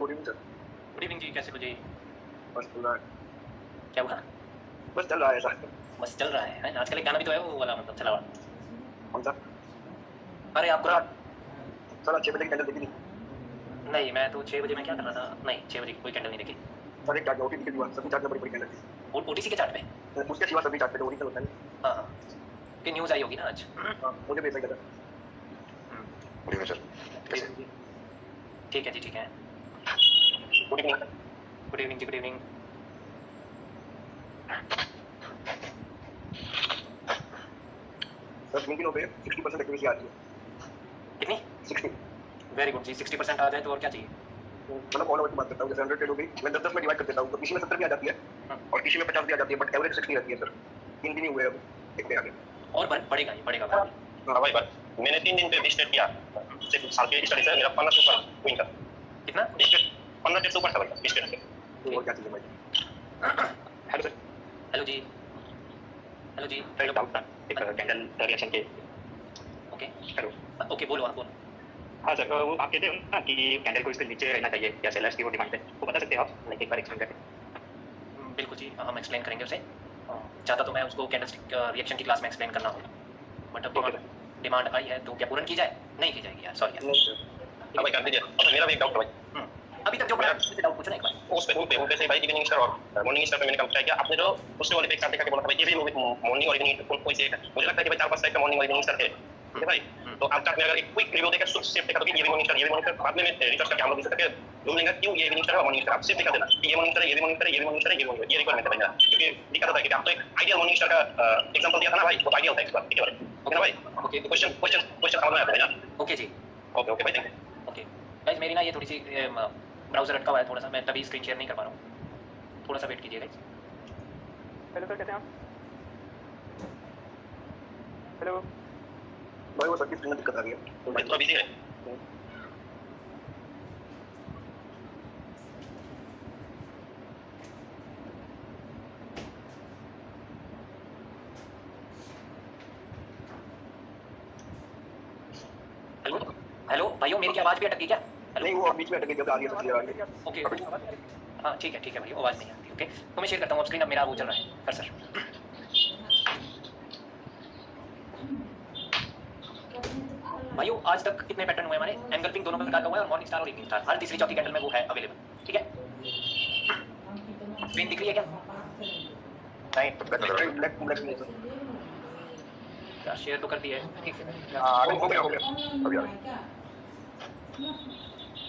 Good evening sir. Good evening जी, कैसे हो जी? बस चल रहा है। क्या हुआ? बस चल रहा है सर। बस चल रहा है। आजकल एक गाना भी तो है वो वाला, मतलब चला हुआ। कौन सा? अरे आपको सर 6 बजे की कैंडल देखी नहीं? नहीं, मैं तो 6 बजे में क्या कर रहा था? नहीं, 6 बजे की कोई कैंडल नहीं देखी। सर एक चार्ट ओटीटी के हुआ, सभी चार्ट में बड़ी बड़ी कैंडल थी। ओटीसी के चार्ट पे? उसके सिवा सभी चार्ट पे ओरिजिनल होता है। हाँ हाँ, कि न्यूज़ आई होगी ना आज। हाँ, मुझे भी ऐसा ही लगा। Good evening sir. कैसे? ठीक है जी, ठीक है। Good evening. गुड इवनिंग जी, गुड इवनिंग। सर लिंक्डइन पे 60% एक्यूरेसी आ रही है। कितनी? 60। वेरी गुड जी, 60% आ जाए तो और क्या चाहिए? मतलब ऑल ओवर की बात करता हूँ, जैसे 100 ट्रेड हो गई, मैं 10-10 में डिवाइड कर देता हूँ, तो किसी में 70 भी आ जाती है और किसी में 50 भी आ जाती है, बट एवरेज 60 रहती है सर। 3 दिन ही हुए अब, देखते हैं आगे। और बढ़ेगा ये, बढ़ेगा। हाँ भाई बात, मैंने 3 दिन पे 20 ट्रेड किया, सिर्फ साल के स्टडी से मेरा 15 से ऊपर विन था। कितना? 15 ट्रेड से ऊपर था भाई 20 ट्रेड से। और क्या चाहिए भाई? Hello sir. हेलो जी, हेलो जी। हेलो डाउट था एक कैंडल रिएक्शन के। Okay hello. ओके, बोलो आप बोलो। हाँ सर, वो आप कहते हो ना कि कैंडल को इसके नीचे रहना चाहिए या सेलर्स की वो डिमांड है, वो बता सकते हैं आप? लाइक एक बार एक्सप्लेन करें। बिल्कुल जी, हम एक्सप्लेन करेंगे उसे। चाहता तो मैं उसको कैंडलस्टिक रिएक्शन की क्लास में एक्सप्लेन करना होगा, बट अब डिमांड आई है तो क्या पूर्ण की जाए? नहीं की जाएगी यार, सॉरी यार। नहीं सर। हाँ भाई कर दीजिए। अच्छा मेरा भी एक डाउट है भाई। अभी तक जो मेरा डाउट पूछो ना एक बार। उस पे से भाई इवनिंग स्टार और मॉर्निंग स्टार पे मैंने काम किया। आपने जो उसने वाले पे एक साथ देखा के बोला था भाई ये भी मॉर्निंग और इवनिंग कोई से है। मुझे लगता है कि भाई 4-5 टाइप का मॉर्निंग और इवनिंग स्टार है। ठीक है भाई, तो आप चार्ट में अगर एक क्विक रिव्यू देकर सिर्फ देखा तो कि ये भी मॉर्निंग स्टार, ये भी मॉर्निंग स्टार, बाद में मैं रिसर्च करके हम लोग देख सकते हैं ढूंढ लेंगे क्यों ये इवनिंग स्टार और मॉर्निंग स्टार। आप सिर्फ दिखा देना कि ये मॉर्निंग स्टार है, ये भी मॉर्निंग स्टार है, ये भी मॉर्निंग स्टार है, ये भी मॉर्निंग स्टार है, ये मॉर्निंग स्टार है, ये रिक्वायरमेंट है मेरा, क्योंकि दिखा था कि आप तो एक आइडियल मॉर्निंग स्टार का एग्जांपल दिया था ना भाई, वो आइडियल था इस बार। ठीक है भाई? ओके, क्वेश्चन समझ में आया ना? ओके जी, ओके ओके भाई, थैंक यू। ओके गाइस, मेरी ना ये थोड़ी सी ब्राउजर अटका हुआ है थोड़ा सा, मैं तभी स्क्रीन शेयर नहीं कर पा रहा हूँ, थोड़ा सा वेट कीजिए गाइस। हेलो सर, कैसे हैं आप? हेलो भाई वो सर्किट में दिक्कत आ रही है तो भाई थोड़ा बिजी है। हेलो हेलो भाइयों, मेरी क्या आवाज़ भी अटक गई क्या? नहीं वो बीच में अटक गई, जब आ रही है तो क्लियर आ रही है। ओके, हाँ ठीक है भाई, आवाज़ नहीं आती। ओके, तो मैं शेयर करता हूँ अब स्क्रीन, अब मेरा वो चल रहा है कर्सर। भाइयों आज तक कितने पैटर्न हुए हमारे? एंगल्फिंग दोनों प्रकार का हुआ है और मॉर्निंग स्टार और इवनिंग स्टार, हर तीसरी चौथी कैंडल में वो है अवेलेबल। ठीक है, स्क्रीन दिख रही है क्या? नहीं ब्लैक ब्लैक क्या शेयर तो कर दी है? ठीक है, हो गया अभी आ रही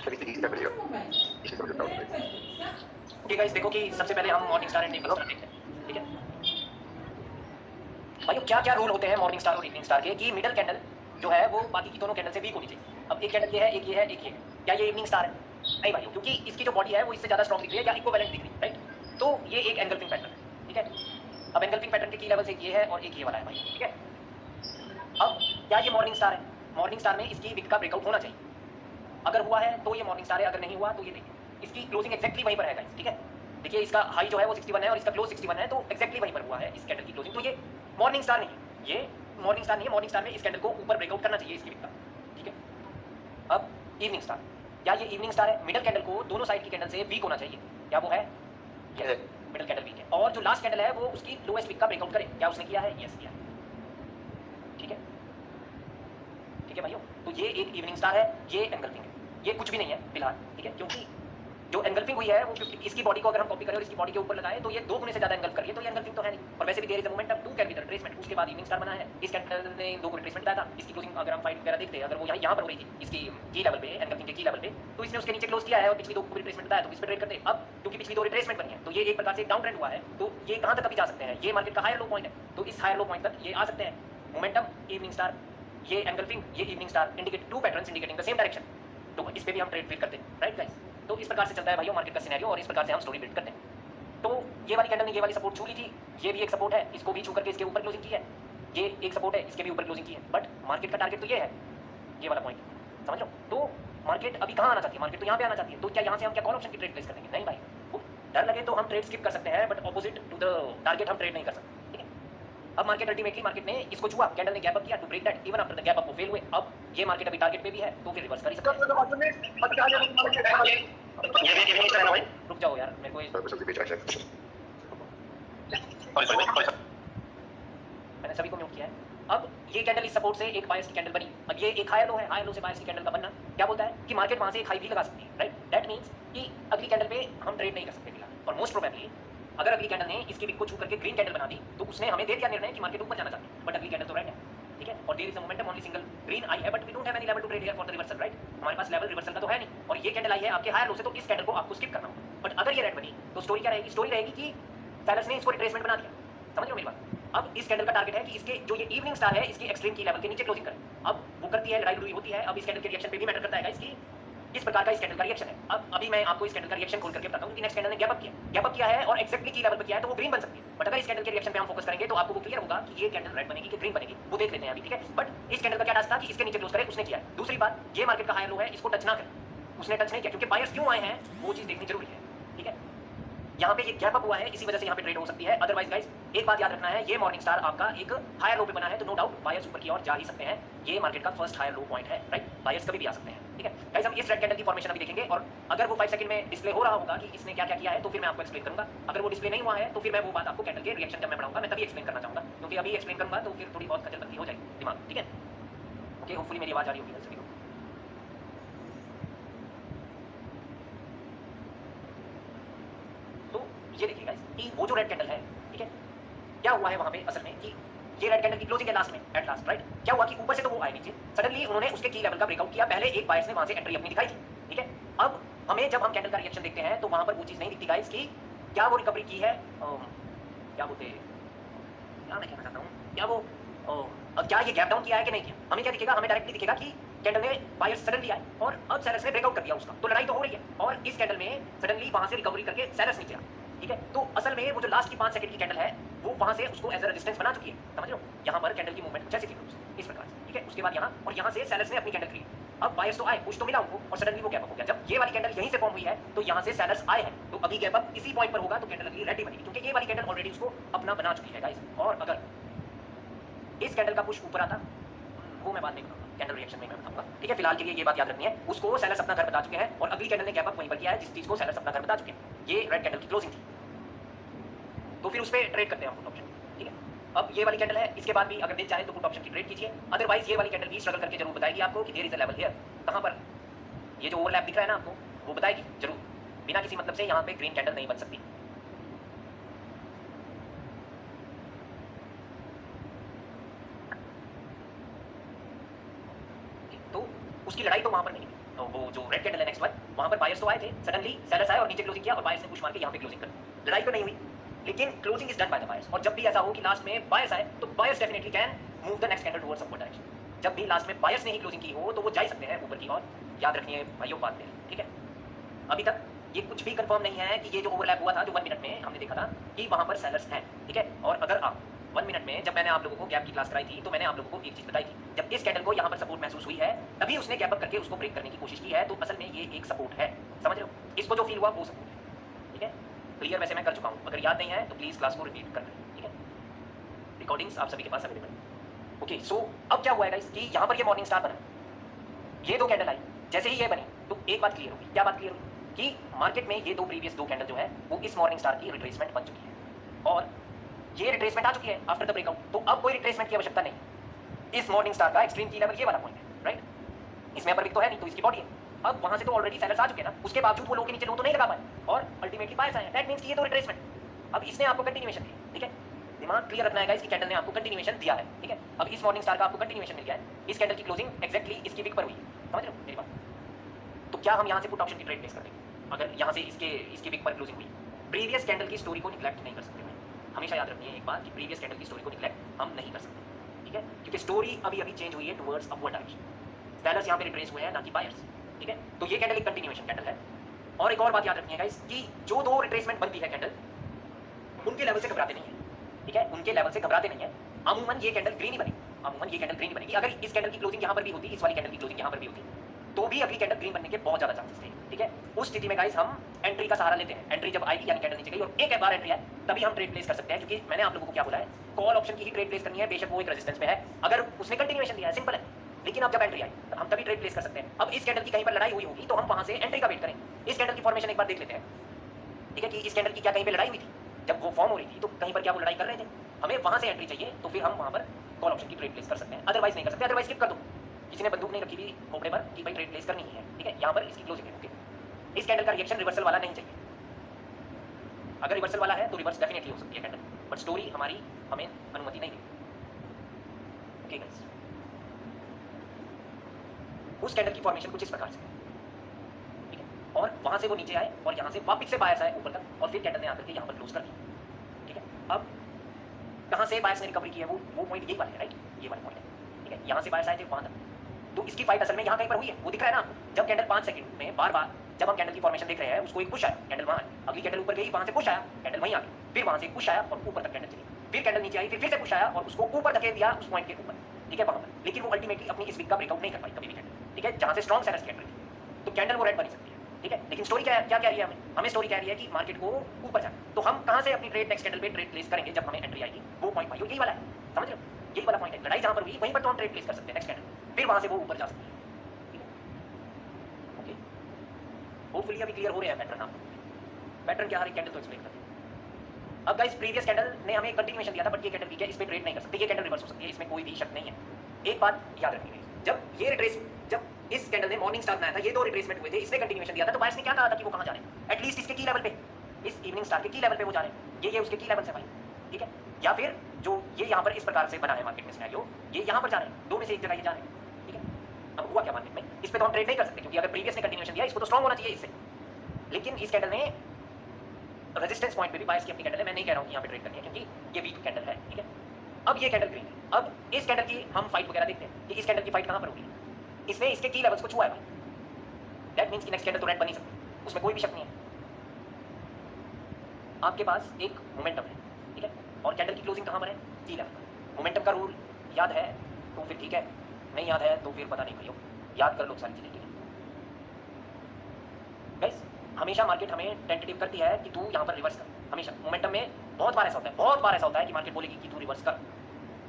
सभी चीज कर रही हो इसी तरह से डाउट है। ओके गाइस, देखो कि सबसे पहले हम morning star and evening star देखते हैं। ठीक है भाइयों, क्या क्या रोल होते हैं मॉर्निंग स्टार और इवनिंग स्टार के, कि मिडल कैंडल जो है वो बाकी की दोनों कैंडल से वीक होनी चाहिए। अब एक कैंडल ये है, एक ये है, एक ये है, क्या ये इवनिंग स्टार है? नहीं भाइयों, क्योंकि इसकी जो बॉडी है वो इससे ज़्यादा स्ट्रॉन्ग दिख रही है या इक्विवेलेंट दिख रही है, राइट? तो ये एक एंगल्फिंग पैटर्न है। ठीक है, अब एंगल्फिंग पैटर्न के की लेवल से ये है और एक ये वाला है भाई। ठीक है, अब क्या ये मॉर्निंग स्टार है? मॉर्निंग स्टार में इसकी विक का ब्रेकआउट होना चाहिए, अगर हुआ है तो ये मॉर्निंग स्टार है, अगर नहीं हुआ तो ये देखिए इसकी क्लोजिंग एक्जैक्टली वहीं पर है गाइस। ठीक है, देखिए इसका हाई जो है वो 61 है और इसका क्लोज 61 है, तो एक्जैक्टली वहीं पर हुआ है इस कैंडल की क्लोजिंग। तो ये मॉर्निंग स्टार नहीं है, ये मॉर्निंग स्टार नहीं है। मॉर्निंग स्टार में इस कैंडल को ऊपर ब्रेकआउट करना चाहिए इसकी विक का। ठीक है, अब इवनिंग स्टार, क्या ये इवनिंग स्टार है? मिडल कैंडल को दोनों साइड की कैंडल से वीक होना चाहिए, क्या वो है? यस, मिडल कैंडल वीक है और जो लास्ट कैंडल है वो उसकी लोएस्ट विक का ब्रेकआउट करे, क्या उसने किया है? यस किया। ठीक है, ठीक है भाइयों, तो ये एक इवनिंग स्टार है, ये एंगल्फिंग है, ये कुछ भी नहीं है फिलहाल। ठीक है, क्योंकि जो एंगल्फिंग हुई है वो 50, इसकी बॉडी को अगर हम कॉपी करें और इसकी बॉडी के ऊपर लगाए तो ये 2 गुने से ज़्यादा एंगल्फ कर रही है, तो ये एंगल्फिंग तो है नहीं। और वैसे भी there is a momentum to can be the retracement, उसके बाद इवनिंग स्टार बना है। इस कैंडल ने 2 को रिट्रेसमेंट दिया था, इसकी क्लोजिंग अगर हम फाइट वगैरह देखते हैं, अगर वो यहाँ पर हो रही थी इसकी की लेवल पे, एंगल्फिंग के की लेवल पे, तो इसने उसके नीचे क्लोज किया है और पिछली 2 को रिट्रेसमेंट बताया, तो इस पर ट्रेड करते। अब क्योंकि पिछली 2 रिट्रेसमेंट बनी है तो ये एक प्रकार से डाउन ट्रेंड हुआ है, तो ये कहाँ तक अभी जा सकते हैं? ये मार्केट का हायर लो पॉइंट है, तो इस हायर लो पॉइंट तक ये आ सकते हैं। मोमेंटम इवनिंग स्टार, ये एंगल्फिंग, ये evening star indicate 2 patterns indicating the same direction, तो इस पे भी हम ट्रेड फील करते हैं, राइट गाइस? तो इस प्रकार से चलता है भाइयों मार्केट का सिनेरियो और इस प्रकार से हम स्टोरी बिल्ड करते हैं। तो ये वाली कैंडल ने ये वाली सपोर्ट छू ली थी, ये भी एक सपोर्ट है, इसको भी छू करके इसके ऊपर क्लोजिंग की है, ये एक सपोर्ट है, इसके भी ऊपर क्लोजिंग की है, बट मार्केट का टारगेट तो ये है, ये वाला पॉइंट, समझ लो? तो मार्केट अभी कहाँ आना चाहती है? मार्केट तो यहाँ पे आना चाहती है, तो क्या यहाँ से हम क्या कॉल ऑप्शन की ट्रेड प्लेस कर देंगे? नहीं भाई, डर लगे तो हम ट्रेड स्किप कर सकते हैं, but opposite to the target हम ट्रेड नहीं कर सकते। ठीक है, अब मार्केट अल्टीमेटली मार्केट ने इसको छुआ, कैंडल ने गैप अप किया to break that, even after the gap up वो फेल हुए। अब ये मार्केट अभी टारगेट पे भी है तो फिर रिवर्स कर ही सकते हैं। ये भी इवनिंग स्टार है ना भाई? रुक जाओ यार, मेरे को सॉरी मैंने सभी को म्यूट किया है। अब ये कैंडल इस सपोर्ट से एक बायस की कैंडल बनी। अब ये एक हायर लो है, हायर लो से बायस की कैंडल का बनना क्या बोलता है कि मार्केट वहां से एक हाई भी लगा सकती है, राइट? दैट मींस कि अगली कैंडल पे हम ट्रेड नहीं कर सकते फिलहाल, और मोस्ट प्रोबेबली अगर अगली कैंडल ने इसकी विक को छू करके ग्रीन कैंडल बना दी तो उसने हमें दे दिया निर्णय कि मार्केट ऊपर जाना चाहती है, बट अगली कैंडल तो रेड है, ठीक है? और there is a momentum only single green eye है, but we don't have any level to trade here for the reversal, right? हमारे पास लेवल रिवर्सल का तो है नहीं, और ये कैंडल आई है आपके हायर लो से, तो इस कैंडल को आपको स्किप करना होगा। बट अगर ये रेड बनी तो स्टोरी क्या रहेगी? स्टोरी रहेगी कि सेलर्स ने इसको रिट्रेसमेंट बना दिया। समझ रहे हो मेरी बात? अब इस कैंडल का टारगेट है कि इसके जो ये इवनिंग स्टार है इसकी एक्सट्रीम की लेवल के नीचे क्लोजिंग करे। अब वो करती है, लड़ाई लुड़ी होती है। अब इस कैंडल के रिएक्शन पे भी मैटर करता है इसकी इस प्रकार का इस कैंडल का रिएक्शन है। अब अभी मैं आपको इस कैंडल का रिएक्शन खोल करके बताता हूं कि नेक्स्ट कैंडल ने गैप अप किया है और एक्जेक्टली की लेवल पर किया है तो वो ग्रीन बन सकती है। बट अगर इस कैंडल के रिएक्शन पे हम फोकस करेंगे तो आपको वो क्लियर होगा कि ये कैंडल रेड बनेगी कि ग्रीन बनेगी, वो देख लेते हैं अभी, ठीक है? बट इस कैंडल का क्या टास्क था कि इसके नीचे क्लोज करे, उसने किया है। दूसरी बात, ये मार्केट का हायर लो है, इसको टच ना करे, उसने टच नहीं किया, क्योंकि बायर्स क्यों आए हैं वो चीज देखनी जरूरी है, ठीक है? यहाँ पे ये गैप अप हुआ है, इसी वजह से यहाँ पे ट्रेड हो सकती है। अदरवाइज गाइस एक बात याद रखना है, ये मॉर्निंग स्टार आपका एक हायर लो पे बना है तो नो डाउट बायर्स ऊपर की ओर जा ही सकते हैं। ये मार्केट का फर्स्ट हायर लो पॉइंट है, राइट? बायर्स कभी भी आ सकते हैं, ठीक है गाइस? हम इस रेड कैंडल की फॉर्मेशन अभी देखेंगे, और अगर वो 5 सेकंड में डिस्प्ले हो रहा होगा कि इसने क्या क्या किया है तो फिर मैं आपको एक्सप्लेन करूंगा। अगर वो डिस्प्ले नहीं हुआ है तो फिर मैं वो बात आपको कैंडल के रिएक्शन जब मैं पढ़ाऊंगा मैं तभी एक्सप्लेन करना चाहूंगा, क्योंकि अभी एक्सप्लेन करूंगा तो फिर थोड़ी बहुत खजलबंदी हो जाएगी दिमाग, ठीक है? ओके, होपफुली मेरी आवाज आ रही होगी सभी को। तो ये देखिए गाइस कि वो जो रेड कैंडल है, ठीक है, क्या हुआ है वहां पे असल में कि ये रेड कैंडल की क्लोजिंग है लास्ट में, एट लास्ट, राइट? क्या हुआ कि ऊपर से तो वो आए नीचे, सडनली उन्होंने उसके की लेवल का ब्रेकआउट किया। पहले एक बायर्स ने वहां से एंट्री अपनी दिखाई थी, ठीक है? अब हमें जब हम कैंडल का रिएक्शन देखते हैं तो वहां पर वो चीज नहीं दिखती गाइस कि क्या वो रिकवरी की है, क्या बोलते हैं, क्या मैं कहना चाहता हूं, क्या वो क्या ये गैप डाउन किया है कि नहीं किया? हमें क्या दिखेगा? हमें डायरेक्टली दिखेगा कि कैंडल में बायर्स सडनली आए और अब सेलर्स ने ब्रेकआउट कर दिया उसका, तो लड़ाई तो हो रही है, और इस कैंडल में सडनली वहां से रिकवरी करके सेलर्स नीचे आए, ठीक है? तो असल में वो जो लास्ट की 5 सेकंड की कैंडल है वो वहां से उसको एज अ रेजिस्टेंस बना चुकी है, समझ रहे हो? यहाँ पर कैंडल की मूवमेंट जैसे थी इस प्रकार से, ठीक है? उसके बाद यहाँ और यहाँ से सेलर्स ने अपनी कैंडल क्रिएट, अब बायर्स तो आए, कुछ तो मिला उनको, और सडनली वो गैप अप हो गया। जब ये वाली कैंडल यहीं से फॉर्म हुई है तो यहाँ से सेलर्स आए हैं, तो अभी गैप अप इसी पॉइंट पर होगा, तो कैंडल अगली रेडी बनेगी, क्योंकि ये वाली कैंडल ऑलरेडी उसको अपना बना चुकी है गाइस। और अगर इस कैंडल का पुश ऊपर आता वो मैं बात नहीं करूंगा, कैंडल रिएक्शन में मैं बताऊंगा, ठीक है? फिलहाल के लिए ये बात याद रखनी है, उसको सेलर्स अपना घर बता चुके हैं और अगली कैंडल ने गैप अप वहीं पर किया है जिस चीज को सेलर्स अपना घर बता चुके हैं। ये रेड कैंडल की क्लोजिंग थी, तो फिर उस पर ट्रेड करते हैं हम पुट ऑप्शन, ठीक है? अब ये वाली कैंडल है, इसके बाद भी अगर देख चाहे तो पुट ऑप्शन की ट्रेड कीजिए, अदरवाइज ये वाली कैंडल भी स्ट्रगल करके जरूर बताएगी आपको कि there is a level here, कहां पर ये जो ओवरलैप दिख रहा है ना आपको, वो बताएगी जरूर, बिना किसी मतलब से यहाँ पे ग्रीन कैंडल नहीं बन सकती। तो उसकी लड़ाई तो वहां पर नहीं थी, तो वो जो रेड कैंडल है नेक्स्ट वन, वहां पर बायर्स तो आए थे, सडनली सेलर्स आए और नीचे क्लोजिंग किया और बायर्स ने पुश मार के यहाँ पे क्लोजिंग कर दी। लड़ाई तो नहीं हुई, लेकिन closing is done by the buyers, और जब भी ऐसा हो कि लास्ट में बायर्स आए तो buyers definitely can move the next candle towards upward direction. जब भी लास्ट में बायर्स ने ही क्लोजिंग की हो तो वो जा सकते हैं ऊपर की ओर, याद रखिए भाइयों बात में, ठीक है? अभी तक ये कुछ भी कंफर्म नहीं है कि ये जो ओवरलैप हुआ था जो 1 मिनट में हमने देखा था कि वहां पर सेलर्स हैं, ठीक है? और अगर आप 1 मिनट में, जब मैंने आप लोगों को गैप की क्लास कराई थी तो मैंने आप लोगों को एक चीज बताई थी, जब इस कैंडल को यहाँ पर सपोर्ट महसूस हुई है तभी उसने गैप अप करके उसको ब्रेक करने की कोशिश की है, तो असल में ये एक सपोर्ट है, समझ रहे हो? इसको जो फील हुआ वो सपोर्ट है, ठीक है? क्लियर वैसे मैं कर चुका हूँ, अगर याद नहीं है तो प्लीज क्लास को रिपीट कर लें, ठीक है? रिकॉर्डिंग्स आप सभी के पास अवेलेबल। ओके, सो अब क्या हुआ है गाइस कि यहाँ पर ये मॉर्निंग स्टार बना, ये दो कैंडल आई, जैसे ही ये बनी तो एक बात क्लियर होगी। क्या बात क्लियर होगी? कि मार्केट में ये दो प्रीवियस दो कैंडल जो है वो इस मॉर्निंग स्टार की रिट्रेसमेंट बन चुकी है, और ये रिट्रेसमेंट आ चुकी है आफ्टर द ब्रेकआउट, तो अब कोई रिट्रेसमेंट की आवश्यकता नहीं। इस मॉर्निंग स्टार का एक्सट्रीम की लेवल ये वाला पॉइंट है, राइट? इसमें अपर विक तो है नहीं, तो इसकी बॉडी है। अब वहां से तो ऑलरेडी सेलर्स आ चुके हैं ना, उसके बावजूद वो लो के नीचे लो तो नहीं लगा पाए और अल्टीमेटली बायर्स आए हैं, दैट मींस कि ये तो रिट्रेसमेंट। अब इसने आपको कंटिन्यूएशन दी, ठीक है? दिमाग क्लियर रखना है गाइस कि कैंडल ने आपको कंटिन्यूएशन दिया है, ठीक है? अब इस मॉर्निंग स्टार का आपको कंटिन्यूएशन मिल गया है, इस कैंडल की क्लोजिंग एक्जैक्टली इसकी विक पर हुई है, समझ रहे हो मेरी बात? तो क्या हम यहाँ से पुट ऑप्शन की ट्रेड प्लेस कर देंगे अगर यहाँ से इसकी विक पर क्लोजिंग हुई? प्रीवियस कैंडल की स्टोरी को निग्लेक्ट नहीं कर सकते, हमेशा याद रखनी है एक बात कि प्रीवियस कैंडल की स्टोरी को निग्लेक्ट हम नहीं कर सकते, ठीक है? क्योंकि स्टोरी अभी अभी चेंज हुई है टुवर्ड्स अपवर्ड डायरेक्शन, सेलर्स यहाँ पे रिट्रेस हुए हैं ना कि बायर्स, ठीक है? तो ये कैंडल एक कंटिन्यूएशन कैंडल है। और एक और बात याद रखनी है गाइस कि जो दो रिट्रेसमेंट बनती है कैंडल, उनके लेवल से घबराते नहीं है, ठीक है? उनके लेवल से घबराते नहीं है। अमूमन ये कैंडल ग्रीन ही बनेगी, अमूमन ये कैंडल ग्रीन ही बनेगी। अगर इस कैंडल की क्लोजिंग यहाँ पर भी होती, इस वाली कैंडल की क्लोजिंग यहाँ पर भी होती, तो भी अगली कैंडल ग्रीन बनने के बहुत ज्यादा चांसेस थे, ठीक है? उस स्थिति में गाइस हम एंट्री का सहारा लेते हैं। एंट्री जब आएगी यानी कैंडल नीचे गई और एक बार एंट्री आए तभी हम ट्रेड प्लेस कर सकते हैं, क्योंकि मैंने आप लोगों को क्या बोला है, कॉल ऑप्शन की ही ट्रेड प्लेस करनी है, बेशक वो एक रेजिस्टेंस पे है। अगर उसने कंटिन्यूएशन दिया है, सिंपल है, लेकिन अब जब एंट्री आई तो हम तभी ट्रेड प्लेस कर सकते हैं। अब इस कैंडल की कहीं पर लड़ाई हुई होगी तो हम वहां से एंट्री का वेट करें। इस कैंडल की फॉर्मेशन एक बार देख लेते हैं, ठीक है, कि इस कैंडल की क्या कहीं पे लड़ाई हुई थी, जब वो फॉर्म हो रही थी तो कहीं पर क्या वो लड़ाई कर रहे थे, हमें वहां से एंट्री चाहिए, तो फिर हम वहां पर कॉल ऑप्शन की ट्रेड प्लेस कर सकते हैं, अदरवाइज नहीं कर सकते। अदरवाइज स्किप कर दो, किसी ने बंदूक नहीं रखी थी खोपड़े पर कि भाई ट्रेड प्लेस करनी ही है, ठीक है, यहाँ पर इसकी क्लोजिंग है, ओके। इस कैंडल का रिएक्शन रिवर्सल वाला नहीं चाहिए, अगर रिवर्सल वाला है तो रिवर्स डेफिनेटली हो सकती है कैंडल, बट स्टोरी हमारी हमें अनुमति नहीं देती, ओके गाइस। उस कैंडल की फॉर्मेशन कुछ इस प्रकार से, ठीक है, और वहां से वो नीचे आए और यहाँ से वापस से बायस आए ऊपर तक और फिर कैंडल ने आकर के यहाँ पर क्लोज कर दिया, ठीक है। अब कहाँ से बायस ने रिकवरी की है, वो पॉइंट यही वाला है, राइट, ये वाला पॉइंट है, ठीक है। यहाँ से बायस आए थे वहां तक, तो इसकी फाइट असल में यहाँ कहीं पर हुई है, वो दिख रहा है ना आपको। जब कैंडल 5 सेकंड में बार बार जब हम कैंडल की फॉर्मेशन देख रहे हैं, उसको एक पुश आया, कैंडल वहां अगली कैंडल ऊपर गई, वहां से पुश आया, कैंडल वहीं आ गई, फिर वहां से एक पुश आया और ऊपर तक कैंडल चली, फिर कैंडल नीचे आई, फिर से पुश आया और उसको ऊपर धकेल दिया उस पॉइंट के ऊपर, ठीक है, वहां पर। लेकिन वो अल्टीमेटली अपनी इस वीक का ब्रेकआउट नहीं कर पाई कभी भी कैंडल, ठीक है, जहां से स्ट्रॉन्ग सेलर्स कैंडल थी, तो कैंडल वो रेड बनी सकती है, ठीक है। लेकिन स्टोरी क्या कह रही है हमें स्टोरी कह रही है कि मार्केट को ऊपर जाना, तो हम कहां से अपनी ट्रेड नेक्स्ट कैंडल पे ट्रेड प्लेस करेंगे जब हमें एंट्री आएगी, वो पॉइंट भाई यही वाला है, समझ रहे हो, यही वाला पॉइंट है। लड़ाई जहां पर हुई वहीं पर तो हम ट्रेड प्लेस कर सकते हैं नेक्स्ट कैंडल, फिर वहां से वो ऊपर जा सकती है, ओके। होपफुली अभी क्लियर हो रहे हैं पैटर्न क्या हर एक कैंडल तो एक्सप्लेन करते हैं। अब गाइस प्रीवियस कैंडल ने हमें कंटिन्यूएशन दिया था, बट ये कैंडल वीक है, इस पे ट्रेड नहीं कर सकते, ये कैंडल रिवर्स हो सकती है, इसमें कोई भी शक नहीं है। एक बात याद रखिए, जब इस कैंडल ने मॉर्निंग स्टार बनाया था, ये दो रिट्रेसमेंट हुए थे, इसने कंटिन्यूएशन दिया था, तो बायस ने क्या कहा था कि वो कहां जा रहे हैं, एटलीस्ट इसके की लेवल पे, इस इवनिंग स्टार के की लेवल पे वो जा रहे हैं, ये उसके की लेवल से भाई, ठीक है। या फिर जो ये यहाँ पर इस प्रकार से बना है मार्केट में सिनेरियो, ये यहाँ पर जा रहे हैं, दो में से एक जगह ये जा रहे हैं, ठीक है। अब हुआ क्या मार्केट में, इस पे तो हम ट्रेड नहीं कर सकते, क्योंकि अगर प्रीवियस ने कंटिन्यूएशन दिया, इसको तो स्ट्रॉन्ग होना चाहिए इससे। लेकिन इस कैंडल ने रेजिस्टेंस पॉइंट पे भी बायस की अपनी कैंडल है, मैं नहीं कह रहा हूँ कि यहाँ पे ट्रेड करनी है, क्योंकि ये वीक कैंडल है, ठीक है। अब ये कैंडल ग्रीन है, अब इस कैंडल की हम फाइट वगैरह देखते हैं कि इस कैंडल की फाइट कहाँ पर होगी, इसने इसके की लेवल्स को छुआ है भाई, दैट मीन्स कि नेक्स्ट कैंडल तो रेड बन ही सकती है, उसमें कोई भी शक नहीं है। आपके पास एक मोमेंटम है, ठीक है, और कैंडल की क्लोजिंग कहाँ पर है, की लेवल पर। मोमेंटम का रूल याद है तो फिर ठीक है, नहीं याद है तो फिर पता नहीं भैया, याद कर लो सारी चीजें, ठीक है गाइस। हमेशा मार्केट हमें टेंटेटिव करती है कि तू यहाँ पर रिवर्स कर, हमेशा मोमेंटम में बहुत बार ऐसा होता है, बहुत बार ऐसा होता है कि मार्केट बोलेगी कि तू रिवर्स कर,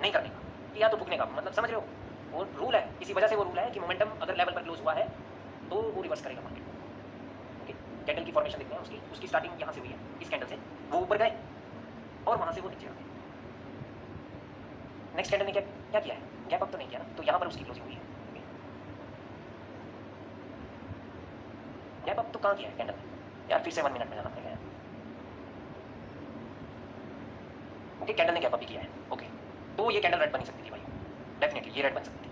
नहीं करने का, कि या तो भुगने का, मतलब समझ रहे हो, वो रूल है, इसी वजह से वो रूल है कि मोमेंटम अगर लेवल पर क्लोज हुआ है तो वो रिवर्स करेगा मार्केट, ओके। कैंडल की फॉर्मेशन देखते हैं, उसकी स्टार्टिंग यहाँ से हुई है, इस कैंडल से वो ऊपर गए और वहाँ से वो नीचे आ गए। नेक्स्ट कैंडल ने क्या किया है, गैप अप तो नहीं किया ना, तो यहाँ पर उसकी क्लोजिंग हुई है, गैप अप तो कहाँ किया है कैंडल यार, फिर से 1 मिनट में जाना पड़ेगा, ओके। कैंडल ने गैप अप भी किया है, ओके, तो ये कैंडल रेड बन सकती थी भाई, डेफिनेटली ये रेड बन सकती थी।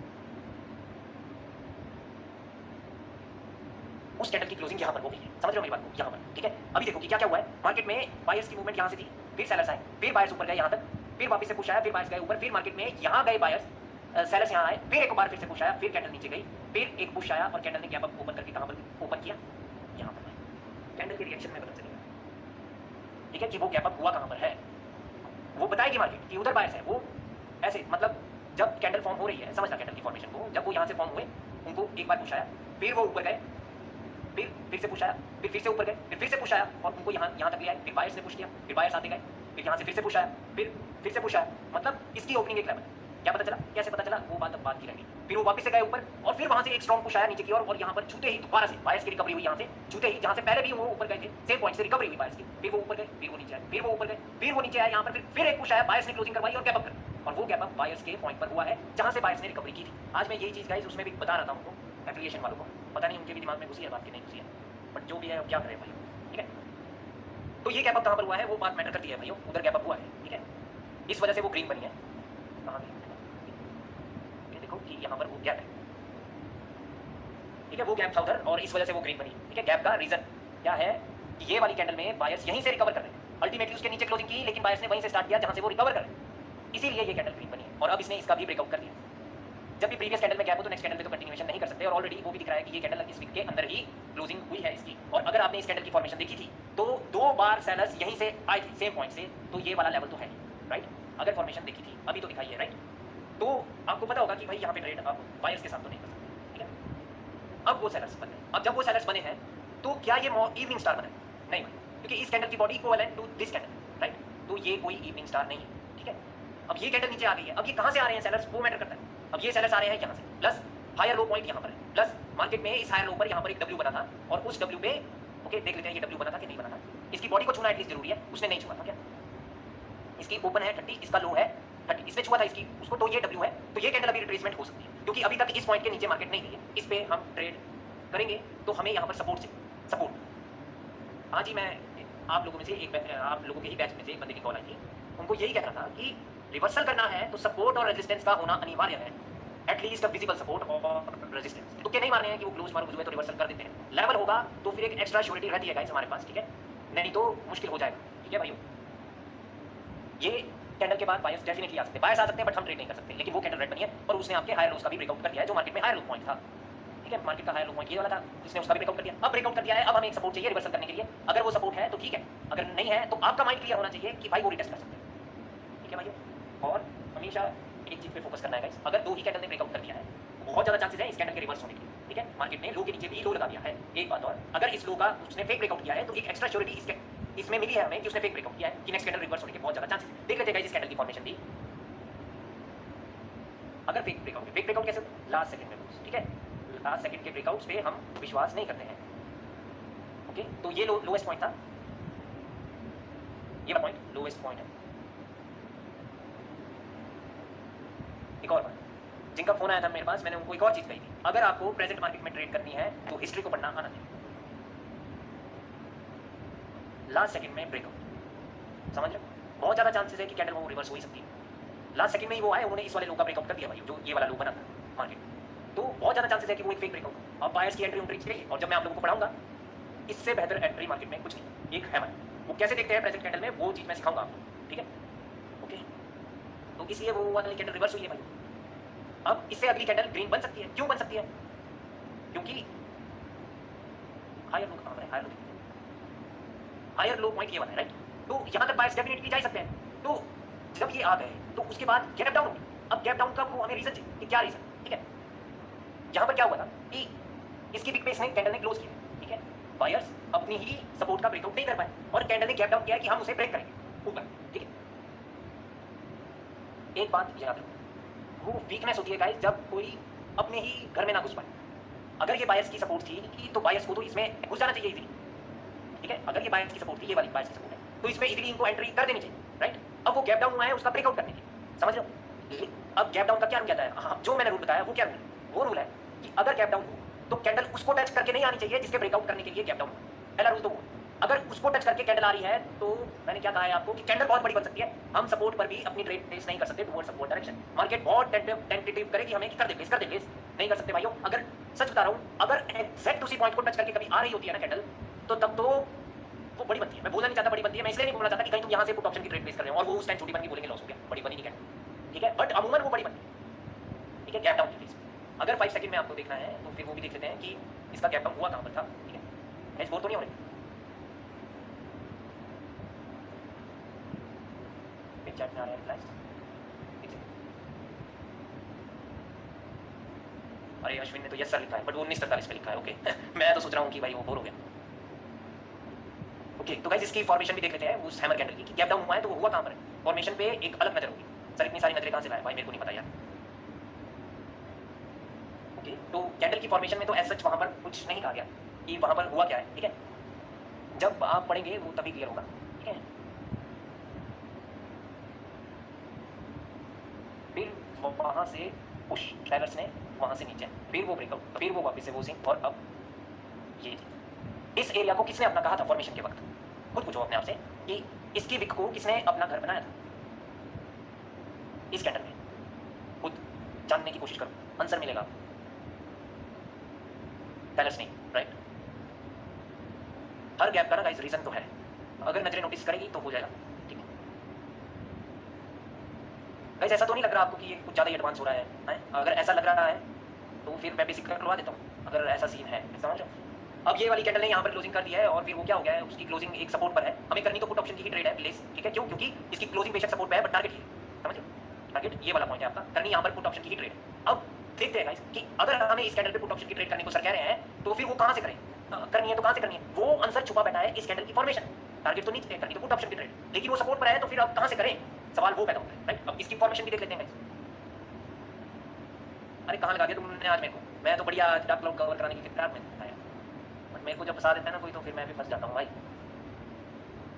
उस कैंडल की क्लोजिंग यहाँ पर हो गई है, समझ रहे हो मेरी बात को, यहाँ पर, ठीक है। अभी देखो कि क्या क्या हुआ है मार्केट में, बायर्स की मूवमेंट यहाँ से थी, फिर सेलर्स आए, फिर बायर्स ऊपर गए यहाँ तक, फिर वापस से पुश आया, फिर बायर्स गए ऊपर, फिर मार्केट में यहाँ गए बायर्स, सेलर्स यहाँ आए, फिर एक बार फिर से पुश आया, फिर कैंडल नीचे गई, फिर एक पुश आया और कैंडल ने गैप अप ओपन करके कहाँ पर ओपन किया, यहाँ पर। कैंडल के रिएक्शन में पता चलेगा, ठीक है, कि वो गैप अप हुआ कहाँ पर है, वो बताएगी मार्केट कि उधर बायर्स है, वो ऐसे, मतलब जब कैंडल फॉर्म हो रही है, समझना कैंडल की फॉर्मेशन को, जब वो यहाँ से फॉर्म हुए, उनको एक बार पुश आया, फिर वो ऊपर गए, फिर से पुश आया, फिर से ऊपर गए, फिर से पुश आया और उनको यहाँ तक ले आए, फिर बायर्स ने पुश किया, फिर बायर्स आते गए, फिर यहाँ से फिर से पुश आया, फिर से पुश आया, मतलब इसकी ओपनिंग एक लेवल। क्या पता चला, कैसे पता चला, वो बात अब बात की रहेगी। फिर वो वापस से गए ऊपर और फिर वहाँ से एक स्ट्रॉन्ग पुश आया नीचे की ओर और यहाँ पर छूते ही दोबारा से बायर्स की रिकवरी हुई, यहाँ से छूते ही जहाँ से पहले भी वो ऊपर गए थे, सेम पॉइंट से रिकवरी हुई बायर्स की, फिर वो ऊपर गए, फिर वो नीचे आए, फिर वो ऊपर गए, फिर वो नीचे आए, यहाँ पर फिर एक पुश आया, बायर्स ने क्लोजिंग करवाई और गैप अप कर, और वो गैप अप बायर्स के पॉइंट पर हुआ है जहाँ से बायर्स ने रिकवरी की थी। आज मैं यही चीज़ गाइस उसमें भी बता रहा था उनको, एप्लीकेशन वालों को, पता नहीं उनके भी दिमाग में घुसी है बात की नहीं घुसी है, बट जो भी है क्या करें भाई, ठीक है। तो ये गैप अप कहाँ पर हुआ है वो बात मैटर करती है भाइयों, उधर गैप अप हुआ है, ठीक है, इस वजह से वो ग्रीन बनी है। कहाँ गई, ये देखो कि यहाँ पर वो गैप है, ठीक है, वो गैप था उधर और इस वजह से वो ग्रीन बनी, ठीक है। गैप का रीजन क्या है कि ये वाली कैंडल में बायर्स यहीं से रिकवर कर रहे हैं, अल्टीमेटली उसके नीचे क्लोजिंग की, लेकिन बायर्स ने वहीं से स्टार्ट किया जहाँ से वो रिकवर कर रहे हैं, इसीलिए ये कैंडल ग्रीन बनी है। और अब इसने इसका भी ब्रेकआउट कर दिया। जब भी प्रीवियस कैंडल में गैप हो तो नेक्स्ट कैंडल पे तो कंटिन्यूएशन नहीं कर सकते, और ऑलरेडी वो भी दिख रहा है कि ये कैंडल इस वीक के अंदर ही क्लोजिंग हुई है इसकी। और अगर आपने इस कैंडल की फॉर्मेशन देखी थी तो 2 बार सेलर्स यहीं से आए थे सेम पॉइंट से, तो ये वाला लेवल तो है राइट। अगर फॉर्मेशन देखी थी अभी तो दिखाई है राइट, तो आपको पता होगा कि भाई यहाँ पे ट्रेड आप बायर्स के साथ तो नहीं कर सकते, ठीक है। अब वो सेलर्स बने, अब जब वो सेलर्स बने हैं तो क्या ये इवनिंग स्टार बने? नहीं बने, क्योंकि इस कैंडल की body equivalent to this candle right, तो ये कोई इवनिंग स्टार नहीं है, ठीक है। अब ये कैंडल नीचे आ गई है, अब ये कहाँ से आ रहे हैं सेलर्स वो मैटर करता है। अब ये सेलर्स आ रहे हैं यहाँ से, प्लस हायर लो पॉइंट यहाँ पर है, प्लस मार्केट में इस हायर लो पर यहाँ पर एक डब्ल्यू बना था और उस डब्ल्यू पे ओके देख लेते हैं ये डब्ल्यू बना था कि नहीं बना था। इसकी बॉडी को छूना एटलीस्ट जरूरी है, उसने नहीं छुआ था क्या, इसकी ओपन है 30, इसका लो है 30, इसने छुआ था इसकी उसको, तो ये डब्ल्यू है, तो ये कैंडल अभी रिट्रेसमेंट हो सकती है क्योंकि अभी तक इस पॉइंट के नीचे मार्केट नहीं गई है। इस पे हम ट्रेड करेंगे तो हमें यहाँ पर सपोर्ट चाहिए, सपोर्ट। आज ही मैं आप लोगों में से आप लोगों के ही बैच में से एक बंदे की कॉल आई थी, उनको यही कहना था कि रिवर्सल करना है तो सपोर्ट और रेजिस्टेंस का होना अनिवार्य है, एटलीस्ट विजिबल सपोर्ट और रेजिस्टेंस। तो क्या नहीं मान रहे हैं कि वो क्लोज मार हुए तो रिवर्सल कर देते हैं, लेवल होगा तो फिर एक एक्स्ट्रा श्योरिटी रहती है गाइस हमारे पास, ठीक है, नहीं तो मुश्किल हो जाएगा, ठीक है भाइयों। ये कैंडल के बाद बायर्स डेफिनेटली आ सकते हैं, बायर्स आ सकते हैं बट हम ट्रेड नहीं कर सकते, लेकिन वो कैंडल रेड बनी है और उसने आपके हायर लोस का भी ब्रेकआउट कर दिया है जो मार्केट में हायर लो पॉइंट था, ठीक है, मार्केट का हायर लो पॉइंट ये वाला था, इसने उसका भी ब्रेकआउट कर दिया। अब ब्रेकआउट कर दिया है, अब हमें एक सपोर्ट चाहिए रिवर्सल करने के लिए, अगर वो सपोर्ट है तो ठीक है, अगर नहीं है तो आपका माइंड क्लियर होना चाहिए कि भाई वो रिटेस्ट कर सकते हैं, ठीक है भाइयों। और हमेशा एक चीज पे फोकस करना है गाइस, अगर दो ही कैंडल ने ब्रेकआउट कर दिया है बहुत ज्यादा चांसेस है इस कैंडल के रिवर्स होने के, ठीक है, मार्केट ने लो के नीचे भी लो लगा दिया है एक बात, और अगर इस लो का उसने फेक ब्रेकआउट किया है तो एक एक्स्ट्रा श्योरिटी इसमें मिली है हमें कि उसने फेक ब्रेकआउट किया है कि नेक्स्ट कैंडल रिवर्स होने के बहुत ज्यादा चांसेस है। देख लेते हैं गाइस इस कैंडल की फॉर्मेशन दी, अगर फेक ब्रेकआउट कैसे, लास्ट सेकंड में, ठीक है, लास्ट सेकंड के ब्रेकआउट्स पे हम विश्वास नहीं करते हैं, ओके, तो ये लोएस्ट पॉइंट था, ये पॉइंट लोएस्ट पॉइंट है। एक और बात, जिनका फोन आया था मेरे पास, मैंने उनको एक और चीज कही थी, अगर आपको प्रेजेंट मार्केट में ट्रेड करनी है तो हिस्ट्री को पढ़ना आना चाहिए। लास्ट सेकंड में ब्रेकआउट, समझ रहे हो, बहुत ज्यादा चांसेस है कि कैंडल वो रिवर्स हो ही सकती है, लास्ट सेकंड में ही वो आए, उन्होंने इस वाले लो का ब्रेकआउट कर दिया भाई, जो ये वाला लो बना था मार्केट, तो बहुत ज्यादा चांसेस है कि वो एक फेक ब्रेकआउट, और बायर्स की एंट्री चाहिए, और जब मैं आप लोगों को पढ़ाऊंगा इससे बेहतर एंट्री मार्केट में कुछ नहीं, एक है भाई, वो कैसे देखते हैं प्रेजेंट कैंडल में, वो चीज मैं सिखाऊंगा आपको, ठीक है, ओके। तो इसलिए वो वाली कैंडल रिवर्स हुई है भाई, अब इससे अगली कैंडल ग्रीन बन सकती है, क्यों बन सकती है, क्योंकि हायर लो कहां है, हायर लो पॉइंट ये वाला है, राइट, तो यहां तक बायर्स डेफिनेटली जा सकते हैं, तो जब ये आ गए तो उसके बाद गैप डाउन होगी, अब गैप डाउन का वो हमें रीजन चाहिए कि क्या रीजन, ठीक है, यहां पर क्या हुआ था कि इसकी बिग पे इसने कैंडल ने क्लोज किया, ठीक है, बायर्स अपनी ही सपोर्ट का ब्रेकआउट नहीं कर पाए और कैंडल ने गैप डाउन किया है कि हम उसे ब्रेक करेंगे ऊपर, ठीक है। एक बात याद रखो, वो वीकनेस होती है गाइस जब कोई अपने ही घर में ना घुस पाए, अगर ये बायर्स की सपोर्ट थी कि तो बायर्स को तो इसमें घुस जाना चाहिए इजीली, ठीक है, अगर ये बायर्स की सपोर्ट थी, ये वाली बायर्स की सपोर्ट है तो इसमें इजीली इनको एंट्री कर देनी चाहिए, राइट। अब वो गैप डाउन हुआ है उसका ब्रेकआउट करने के, समझ रहे हो, अब गैप डाउन का क्या रूल कहता है, हाँ जो मैंने रूल बताया वो क्या रूल है, वो रूल है कि अगर गैप डाउन हो तो कैंडल उसको टच करके नहीं आनी चाहिए जिसके ब्रेकआउट करने के लिए गैप डाउन हो, पहला रूल तो वो। अगर उसको टच करके कैंडल आ रही है तो मैंने क्या कहा है आपको कि कैंडल बहुत बड़ी बन सकती है, हम सपोर्ट पर भी अपनी ट्रेड प्लेस नहीं कर सकते टुवर्ड्स सपोर्ट डायरेक्शन, मार्केट बहुत टेंटेटिव करेगी हमें कि कर दे प्लेस नहीं कर सकते भाइयों। अगर सच बता रहा हूं, अगर एग्जैक्ट उसी पॉइंट को टच करके कभी आ रही होती है ना कैंडल, तो तब तो वो बड़ी बनती है, मैं बोलना नहीं चाहता बड़ी बनती है, मैं इसलिए नहीं बोलना चाहता कि कहीं तुम यहां से पुट ऑप्शन की ट्रेड प्लेस कर रहे हो और वो उस टाइम छोटी बन के बोलेंगे लॉस हो गया, बड़ी बनी नहीं कैंडल, ठीक है, बट अमूमन वो बड़ी बनती है, ठीक है, गैप डाउन की प्लेस। अगर 5 सेकंड में आपको देखना है तो फिर वो भी देख लेते हैं कि इसका गैप डाउन हुआ कहां पर था, ठीक है, एज बोर तो नहीं हो रही, चैट में आ रहा है रिप्लाइज, अरे अश्विन ने तो यस सर लिखा है बट वो 1943 पे लिखा है, ओके मैं तो सोच रहा हूँ कि भाई वो बोर हो गया, ओके। तो गाइस इसकी फॉर्मेशन भी देख लेते हैं उस हैमर कैंडल की कि गैप डाउन हुआ है तो वो हुआ कहां पर है, फॉर्मेशन पे एक अलग नजर होगी, सर इतनी सारी नजरें कहां से लाए भाई, मेरे को नहीं पता यार, ओके। तो कैंडल की फॉर्मेशन में तो एज सच वहां पर कुछ नहीं कहा गया कि वहां पर हुआ क्या है, ठीक है, जब आप पढ़ेंगे वो तभी क्लियर होगा, ठीक है। फिर वहां से पुश ट्रेवर्स ने वहां से नीचे, फिर वो ब्रेकआउट, फिर वो वापस से वो सिंक, और अब ये इस एरिया को किसने अपना कहा था फॉर्मेशन के वक्त, खुद पूछो अपने आप से कि इसकी विक को किसने अपना घर बनाया था इस कैंडल में, खुद जानने की कोशिश करो, आंसर मिलेगा पैलेस नहीं, राइट। हर गैप का ना गाइस रीजन तो है, अगर नजरें नोटिस करेगी तो हो जाएगा, ठीक है गाइस। ऐसा तो नहीं लग रहा आपको कि ये कुछ ज़्यादा ही एडवांस हो रहा है? अगर ऐसा लग रहा है तो फिर मैं बेसिक करवा देता हूँ, अगर ऐसा सीन है, समझ रहे हो। अब ये वाली कैंडल ने यहाँ पर क्लोजिंग कर दिया है और फिर वो क्या हो गया है, उसकी क्लोजिंग एक सपोर्ट पर है, हमें करनी तो पुट ऑप्शन की ही ट्रेड है प्लेस, ठीक है, क्यों, क्योंकि इसकी क्लोजिंग बेशक सपोर्ट पे है बट टारगेट ही, समझ रहे हो, टारगेट ये वाला पॉइंट है आपका, करनी यहाँ पर पुट ऑप्शन की ही ट्रेड है। अब देखते हैं गाइस कि अगर हमें इस कैंडल पे पुट ऑप्शन की ट्रेड करने को सर कह रहे हैं तो फिर वो कहाँ से करें, करनी है तो कहाँ से करनी है, वो आंसर छुपा बैठा है इस कैंडल की फॉर्मेशन, टारगेट तो नहीं करनी तो पुट ऑप्शन की ट्रेड, लेकिन वो सपोर्ट पर है तो फिर अब कहाँ से करें, सवाल वो पैदा होता है, राइट। अब इसकी फॉर्मेशन भी देख लेते हैं गाइस, अरे कहाँ लगा दिया तुमने आज मेरे को, मैं तो बढ़िया डार्क क्लाउड कवर कराने की फिक्र में था यार, बट मेरे को जब फंसा देता है ना कोई तो फिर मैं भी फंस जाता हूँ भाई।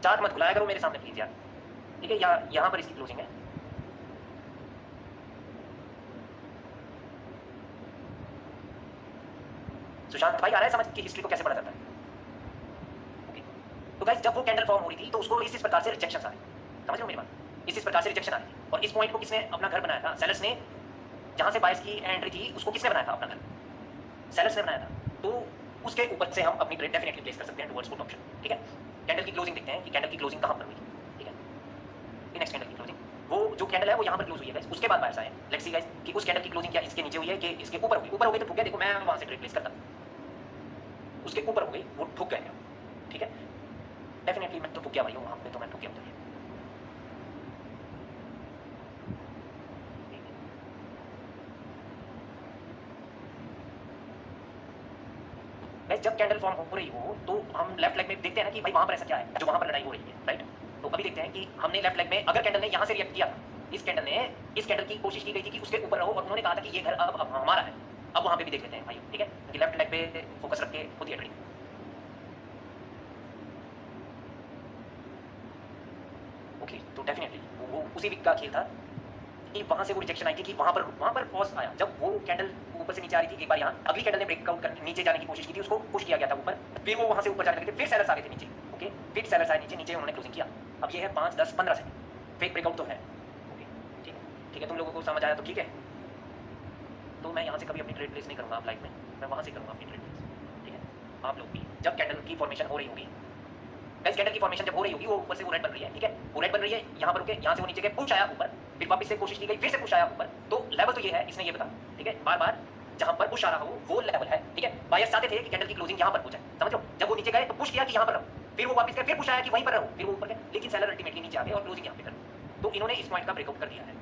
चार्ट मत खुलाया करो मेरे सामने प्लीज यार, ठीक है। यहाँ पर इसकी क्लोजिंग है। सुशांत भाई आ रहा है समझ कि हिस्ट्री को कैसे पढ़ा जाता है? ओके, तो गाइस जब वो कैंडल फॉर्म हो रही थी तो उसको इस प्रकार से रिजेक्शन आ रहे, समझ रहे हो मेरी बात? इस प्रकार से रिजेक्शन आ रही थी, और इस पॉइंट को किसने अपना घर बनाया था? सेलर्स ने। जहां से बायस की एंट्री थी उसको किसने बनाया था अपना घर? सेलर्स ने बनाया था। तो उसके ऊपर से हम अपनी ट्रेड डेफिनेटली प्लेस कर सकते हैं टुवर्ड्स पुट ऑप्शन, ठीक है। कैंडल की क्लोजिंग देखते हैं कि कैंडल की क्लोजिंग कहां पर हुई, ठीक है। नेक्स्ट कैंडल की क्लोजिंग, वो जो कैंडल है वो यहाँ पर क्लोज हुई है गाइस, उसके बाद बायस आए। लेट्स सी गाइस कि उस कैंडल की क्लोजिंग क्या इसके नीचे हुई है कि इसके ऊपर हुई? ऊपर हो गई तो ठुक गया, देखो मैं वहां से ट्रेड प्लेस करता, उसके ऊपर हो गई वो ठुक गए, ठीक है। डेफिनेटली मैं तो ठुक गया भाई, वहां पे तो मैं ठुक गया। जब कैंडल फॉर्म हो रही हो तो हम लेफ्ट लेग में देखते हैं ना कि भाई वहां पर ऐसा क्या है जो वहां पर लड़ाई हो रही है, राइट। तो अभी देखते हैं कि हमने लेफ्ट लेग में अगर कैंडल ने यहां से रिएक्ट किया था, इस कैंडल की कोशिश की गई थी कि उसके ऊपर रहो, और उन्होंने कहा था कि ये घर अब हमारा है। अब वहां पे भी देख लेते हैं भाई, ठीक है, कि लेफ्ट लेग पे फोकस रख के होती है ट्रेडिंग। ओके, तो डेफिनेटली वो उसी वीक का खेल था कि वहां से वो रिजेक्शन आई थी कि वहां पर पॉज आया जब वो कैंडल ऊपर से नीचे आ रही थी। एक बार यहाँ अगली कैंडल ने ब्रेकआउट करके नीचे जाने की कोशिश की थी, उसको पुश किया गया था ऊपर, फिर वो वहां से ऊपर जाने लगे थे, फिर सेलर्स आ गए थे नीचे। ओके, फिर सेलर्स आए नीचे उन्होंने क्लोजिंग किया। अब ये है 5, 10, 15 सेकंड, फेक ब्रेकआउट तो है। ओके, ठीक है, तुम लोगों को समझ आया तो ठीक है। तो मैं यहाँ से कभी अपनी ट्रेड प्लेस नहीं करूँगा आप लाइफ में, मैं वहाँ से करूँगा अपनी ट्रेड प्लेस, ठीक है। आप लोग भी जब कैंडल की फॉर्मेशन हो रही होगी, गाइस कैंडल की फॉर्मेशन जब हो रही होगी, वो ऊपर से वो रेड बन रही है, ठीक है, वो रेड बन रही है, यहाँ पर रुके, यहाँ से वो नीचे गए, पुश आया ऊपर, फिर वापस से कोशिश की गई, फिर से पुश आया ऊपर। तो लेवल तो ये है, इसने ये बता, ठीक है, बार बार जहाँ पर पुश आ रहा हो वो लेवल है, ठीक है। बायस चाहते थे कि कैंडल की क्लोजिंग यहाँ पर हो जाए, समझो। जब वो नीचे गए तो पुश किया कि यहाँ पर रहो, फिर वो वापस गए, फिर पुश आया कि वहीं पर रहो, फिर वो ऊपर गए, लेकिन सेलर अल्टीमेटली नीचे आ गए और क्लोजिंग यहाँ पे कर। तो इन्होंने इस पॉइंट का ब्रेकआउट कर दिया है।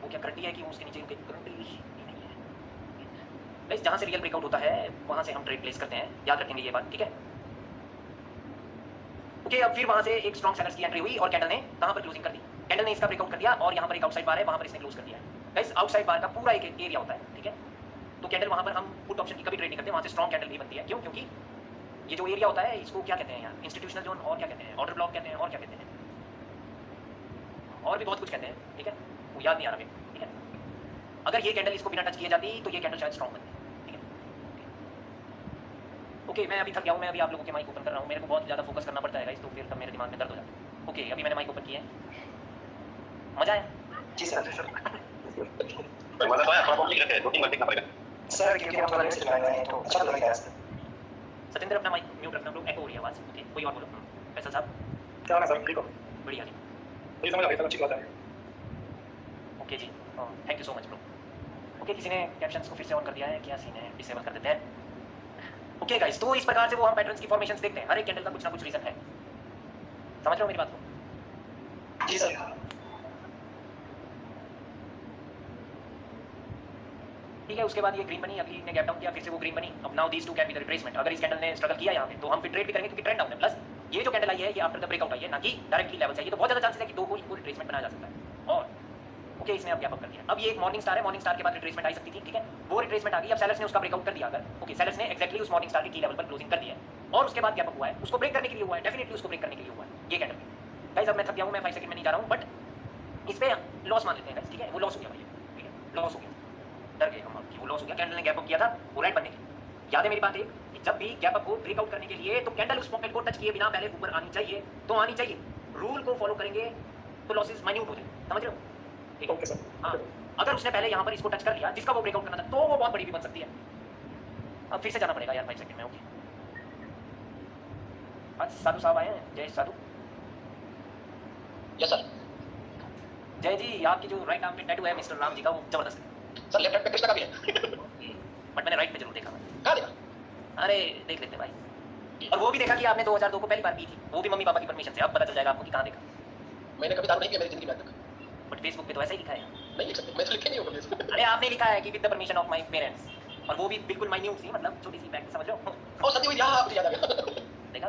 वो क्या गारंटी है कि उसके नीचे गारंटी नहीं है। जहाँ से रियल ब्रेकआउट होता है वहाँ से हम ट्रेड प्लेस करते हैं, याद रखेंगे ये बात, ठीक है। ओके, अब फिर वहाँ से एक स्ट्रॉन्ग सेलर्स की एंट्री हुई और कैंडल ने कहाँ पर क्लोजिंग कर दी? कैंडल ने इसका ब्रेकआउट कर दिया और यहाँ पर एक आउटसाइड बार है, वहाँ पर इसने क्लोज कर दिया है। गाइस आउटसाइड बार का पूरा एक एरिया होता है, ठीक है। तो कैंडल वहाँ पर हम पुट ऑप्शन की कभी ट्रेड नहीं करते, वहाँ से स्ट्रॉन्ग कैंडल भी बनती है। क्यों? क्योंकि ये जो एरिया होता है इसको क्या कहते हैं यार, इंस्टीट्यूशनल जोन, और क्या कहते हैं, ऑर्डर ब्लॉक कहते हैं, और क्या कहते हैं, और भी बहुत कुछ कहते हैं, ठीक है, वो याद नहीं आ रहा, ठीक है। अगर ये कैंडल इसको बिना टच किए जाती तो ये कैंडल शायद स्ट्रॉन्ग बनती, ठीक है। ओके, मैं अभी थक गया हूँ, मैं अभी आप लोगों के माइक ओपन कर रहा हूँ, मेरे को बहुत ज़्यादा फोकस करना पड़ता है गाइस, तो फिर तब मेरे दिमाग में दर्द हो जाता है। ओके, अभी मैंने माइक ओपन किया है, मजा आया? जी सर। मजा तो आया, थोड़ा कॉम्प्लिकेटेड है, 2-3 बार देखना पड़ेगा सर क्योंकि हम थोड़ा लेट से लगाए हैं तो अच्छा लग रहा है सर। सत्येंद्र अपना माइक म्यूट रखना, लोग एको हो रही है आवाज़। ओके, कोई और बोलो। फैसल साहब क्या होना सर, ठीक हो? बढ़िया जी, ये समझ आ गया, सब अच्छी बात है। ओके जी, thank you so much bro. Okay, किसी ने कैप्शंस को फिर से ऑन कर दिया है, क्या सीन है? डिसेबल कर देते हैं। ओके गाइस, तो इस प्रकार से वो हम पैटर्न्स की फॉर्मेशंस देखते हैं, हर एक कैंडल का कुछ ना कुछ रीजन है, समझ रहे हो मेरी बात को? जी सर। ठीक है, उसके बाद ये ग्रीन बनी, अगली ने गैप डाउन किया, फिर से वो ग्रीन बनी। अब now these two can be the retracement. अगर इस कैंडल ने स्ट्रगल किया यहाँ पे तो हम फिर ट्रेड भी करेंगे क्योंकि ट्रेंड डाउन है। प्लस ये जो कैंडल आई है ये आफ्टर द ब्रेकआउट आई है, ना कि डायरेक्टली लेवल चाहिए, तो बहुत ज़्यादा चांसेस है कि दो को इक्वल रिट्रेसमेंट बनाया जा सकता है। और ओके, इसने अब गैप अप कर दिया। अब ये एक मॉर्निंग स्टार है, मॉर्निंग स्टार के बाद रिट्रेसमेंट आई सकती थी, ठीक है, वो रिट्रेसमेंट आ गई। अब सेलर्स ने उसका ब्रेकआउट कर दिया अगर, ओके, सेलर्स ने एक्जैक्टली उस मॉर्निंग स्टार के की लेवल पर क्लोजिंग कर दिया है और उसके बाद गैप अप हुआ है, उसको ब्रेक करने के लिए हुआ है, डेफिनेटली उसको ब्रेक करने के लिए हुआ है ये कैंडल। गाइस अब मैं थक गया हूँ, मैं 5 सेकंड में नहीं जा रहा हूँ, बट इस पे लॉस मान लेते हैं गाइस, ठीक है, वो लॉस हो गया भाई, ठीक है, लॉस हो गया, डर गए हम कि वो लॉस हो गया। कैंडल ने गैप अप किया था वो राइट बनने के लिए। याद है मेरी बात एक कि जब भी गैप अप को ब्रेकआउट करने के लिए तो कैंडल उस पॉकेट को टच किए बिना पहले ऊपर आनी चाहिए, तो आनी चाहिए। रूल को फॉलो करेंगे तो लॉसेस माइन्यूट हो जाए, समझ रहे हो? ठीक है, ओके सर। हाँ, अगर उसने पहले यहाँ पर इसको टच कर लिया जिसका वो ब्रेकआउट करना था तो वो बहुत बड़ी भी बन सकती है। अब फिर से जाना पड़ेगा यार 5 सेकंड में। ओके, आज साधु साहब आए हैं, जय साधु। Yes sir. जय जी, आपकी जो राइट आर्म पे टैटू है मिस्टर राम जी का, वो जबरदस्त है सर लेफ्ट पे कृष्ण का भी है। बट मैंने राइट पे जरूर देखा। कहाँ देखा? अरे देख लेते भाई। और वो भी देखा कि आपने 2002 को पहली बार की थी, वो भी मम्मी पापा की परमिशन से। अब पता चल जाएगा आपको कि कहाँ देखा। मैंने कभी दारू नहीं किया मेरी जिंदगी में तक। बट फेसबुक पे तो ऐसा ही लिखा है। नहीं लिख सकते, मैं तो लिखे नहीं होगा। अरे आपने लिखा है कि with the permission of my parents, और वो भी बिल्कुल माइन्यूट सी, मतलब छोटी सी पैक, समझ रहे हो? और सत्य हुई, यहाँ मुझे याद आ गया। देखा?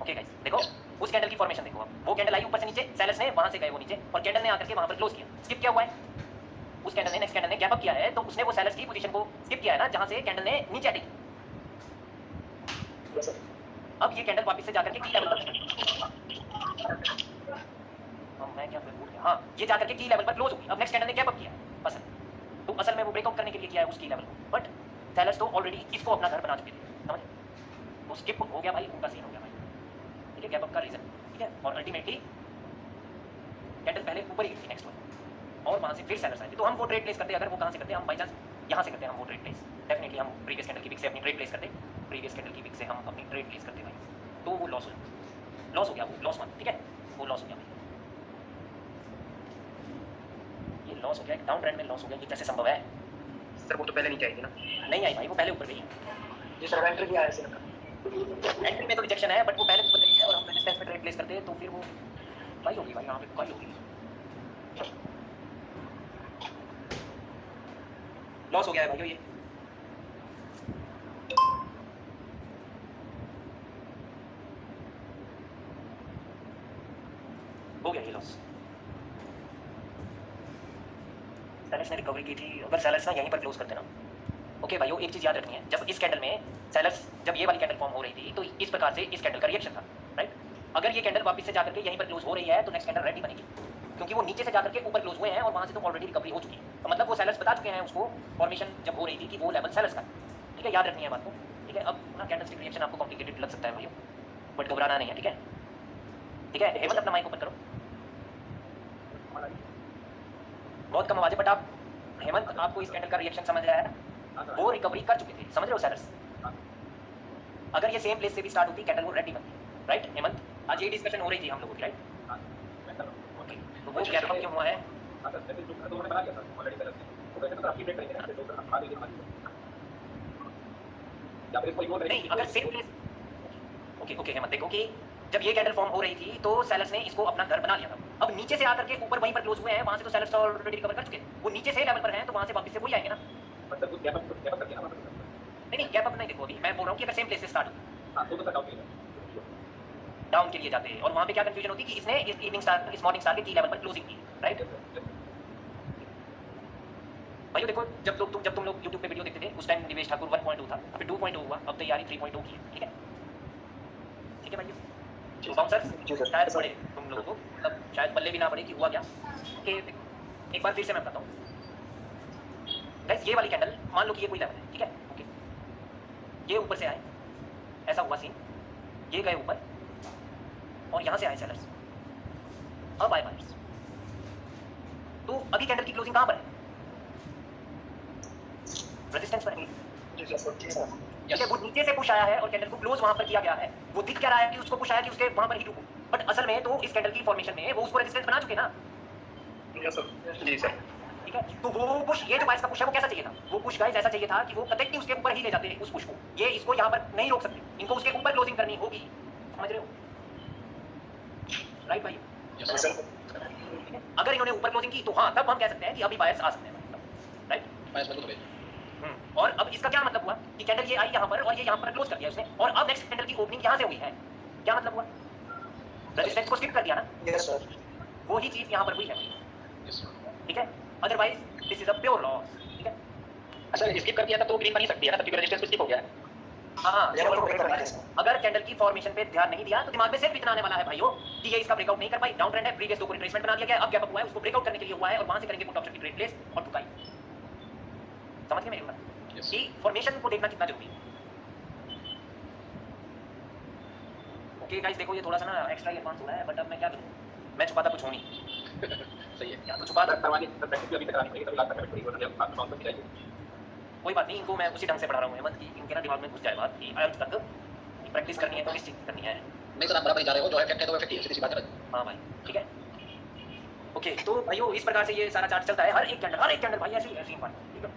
ओके गाइस, देखो उस कैंडल की फॉर्मेशन देखो। अब वो कैंडल आई ऊपर से नीचे, सेलर्स ने वहां से गए वो नीचे और कैंडल ने आकर के वहां पर क्लोज किया। स्किप क्या हुआ है? उस कैंडल ने नेक्स्ट कैंडल ने गैप अप किया है, तो उसने वो सेलर्स की पोजीशन को स्किप किया है ना, जहां से कैंडल ने नीचे अटैक किया। अब ये कैंडल वापस से जाकर के की लेवल पर, मैं क्या भूल गया, हाँ, ये जाकर के की लेवल पर क्लोज होगी। अब नेक्स्ट कैंडल ने गैप अप किया असल, तो असल में वो ब्रेकआउट करने के लिए किया है उस की लेवल को, बट सेलर्स तो ऑलरेडी इसको अपना घर बना चुके थे, समझ, वो स्किप हो गया भाई, उनका सीन हो गया भाई, ठीक है, गैप अप का रीजन, ठीक है, और अल्टीमेटली कैंडल पहले ऊपर ही थी नेक्स्ट वन, और वहाँ से फिर सेलर्स आए थे। तो हम वो ट्रेड प्लेस करते, अगर वो कहाँ से करते, हम बाई चांस यहाँ से करते हैं हम वो ट्रेड प्लेस, डेफिनेटली हम प्रीवियस कैंडल की विक से अपनी ट्रेड प्लेस करते, प्रीवियस कैंडल की विक से हम अपनी ट्रेड प्लेस करते भाई, तो वो लॉस हो गया, वो लॉस वन, ठीक है, वो लॉस हो गया भाई, ये लॉस हो गया, डाउन ट्रेंड में लॉस हो गया, ये कैसे संभव है सर? वो तो पहले नहीं चाहिए ना। नहीं आई भाई, वो पहले ऊपर गई है, जी सर एंट्री भी आया सर। एंट्री में तो रिजेक्शन है, बट वो पहले ऊपर गई है और हम रेजिस्टेंस में ट्रेड प्लेस करते हैं, तो फिर वो भाई होगी भाई, यहाँ पे भाई होगी, लॉस हो गया है भाई ये, हो गया ये लॉस। सेलर्स ने रिकवरी की थी, अगर सेलर्स ना यहीं पर क्लोज करते ना, ओके भाइयों, एक चीज़ याद रखनी है, जब इस कैंडल में सेलर्स, जब ये वाली कैंडल फॉर्म हो रही थी, तो इस प्रकार से इस कैंडल का रिएक्शन था, राइट। अगर ये कैंडल वापस से जाकर के यहीं पर क्लोज हो रही है, तो नेक्स्ट कैंडल रेडी बनेगी, क्योंकि वो नीचे से जाकर के ऊपर क्लोज हुए हैं और वहाँ से तो ऑलरेडी रिकवरी हो चुकी है, तो मतलब वो सेलर्स बता चुके हैं उसको, फॉर्मेशन जब हो रही थी कि वो लेवल सेलर्स का, ठीक है, याद रखनी है बात को, ठीक है। अब ना कैंडलस्टिक रिएक्शन आपको कॉम्प्लिकेटेड लग सकता है भाइयों, बट घबराना नहीं है, ठीक है, ठीक है। हेमंत अपना माइक ओपन करो, बहुत कम आवाज है, बट आप हेमंत, आपको इस कैंडल का रिएक्शन समझ आया है, वो रिकवरी कर चुके थे, समझ रहे हो सेलर्स, अगर ये सेम प्लेस से भी स्टार्ट होती कैंडल वो रेडी बनती, राइट हेमंत, आज ये डिस्कशन हो रही थी हम लोगों की, राइट, तो वो गैप अप क्यों हुआ है, नहीं, अगर सेम प्लेस, ओके हेमंत, देखो कि जब ये कैंडल फॉर्म हो रही थी तो सेलर्स ने इसको अपना घर बना लिया था, अब नीचे से आकर के ऊपर वहीं पर क्लोज हुए हैं, वहां से तो सेलर्स ऑलरेडी रिकवर कर चुके हैं, वो नीचे से लेवल पर हैं, तो वहां से वापस से वही आएंगे ना, नहीं गैप अप नहीं, देखो अभी मैं बोल रहा हूँ कि अगर सेम प्लेस से स्टार्ट होती डाउन के लिए जाते हैं, और वहाँ पे क्या कंफ्यूजन होती कि इसने इस इवनिंग स्टार, इस मॉर्निंग स्टार के की लेवल पर क्लोजिंग की, राइट भाइयों। देखो जब तुम लोग YouTube पे वीडियो देखते थे, उस टाइम निवेश ठाकुर 1.2 था, अभी 2.2 हुआ, अब तैयारी 3.2 की है, ठीक है, ठीक है भाइयों। तो बाउंसर शायद पड़े तुम लोगों को, मतलब शायद पल्ले भी ना पड़े कि हुआ क्या, कि एक बार फिर से मैं बताता हूँ गाइस, ये वाली कैंडल मान लो कि ये कोई लेवल है, ठीक है, ओके, ये ऊपर से आए, ऐसा हुआ सीन, ये गए ऊपर और यहाँ से आए सेलर्स, अब आए बायर्स, तो अभी कैंडल की क्लोजिंग कहाँ पर है, रेजिस्टेंस पर है, ठीक है, वो नीचे से पुश आया है और कैंडल को क्लोज वहां पर किया गया है, वो दिख क्या रहा है कि उसको पुश आया कि उसके वहां पर ही रुको, बट असल में तो इस कैंडल की फॉर्मेशन में वो उसको रेजिस्टेंस बना चुके ना, जी सर, ठीक है, तो वो पुश, ये जो बायर्स का पुश है वो कैसा चाहिए था, वो पुश गाइस ऐसा चाहिए था कि वो कतई उसके ऊपर ही ले जाते उस पुश को, ये इसको यहाँ पर नहीं रोक सकते, इनको उसके ऊपर क्लोजिंग करनी होगी, समझ रहे हो, राइट भाई, अगर इन्होंने ऊपर क्लोजिंग की तो हाँ, तब हम कह सकते हैं कि अभी बायर्स आ सकते हैं, राइट। और अब इसका क्या मतलब हुआ कि कैंडल ये आई यहाँ पर और ये यहाँ पर क्लोज कर दिया उसने, और अब नेक्स्ट कैंडल की ओपनिंग यहाँ से हुई है, क्या मतलब हुआ, रेजिस्टेंस को स्किप कर दिया ना, यस सर, वो ही चीज यहाँ पर हुई है, ठीक है, otherwise this is a pure loss, ठीक है। अच्छा स्किप कर दिया था तो ग्रीन बन नहीं सकती है ना, क्योंकि रेजिस्टेंस स्किप हो गया है, हाँ, लेवल को ब्रेक करना है। अगर कैंडल की फॉर्मेशन पे ध्यान नहीं दिया तो दिमाग में सिर्फ इतना आने वाला है भाइयों कि ये इसका ब्रेकआउट नहीं कर पाई, डाउन ट्रेंड है, प्रीवियस दो को रिट्रेसमेंट बना दिया गया, अब गैप अप हुआ है, उसको ब्रेकआउट करने के लिए हुआ है और वहां से करेंगे पुट ऑप्शन की ट्रेड प्लेस और टुकाई, समझ गए मेरी बात कि फॉर्मेशन को देखना कितना जरूरी है। ओके गाइस, देखो ये थोड़ा सा ना एक्स्ट्रा एडवांस हो रहा है, बट अब मैं क्या करूं, मैं छुपाता कुछ हूं नहीं, सही है, या तो छुपाता, करवानी प्रैक्टिस अभी तक करानी पड़ेगी, तभी लास्ट तक पड़ेगी, वरना आप काउंट नहीं चाहिए, कोई बात नहीं, इनको मैं उसी ढंग से पढ़ा रहा हूं हेमंत कि इनके ना दिमाग में घुस जाए बात कि अंत तक प्रैक्टिस करनी है तो किस चीज की करनी है, नहीं सर आप बराबर जा रहे हो, जो इफेक्ट है तो इफेक्ट ही है, सीधी सी बात है। हाँ भाई, ठीक है, ओके, तो भाइयों इस प्रकार से ये सारा चार्ट चलता है, हर एक कैंडल भाई ऐसी ऐसी बात, ठीक है,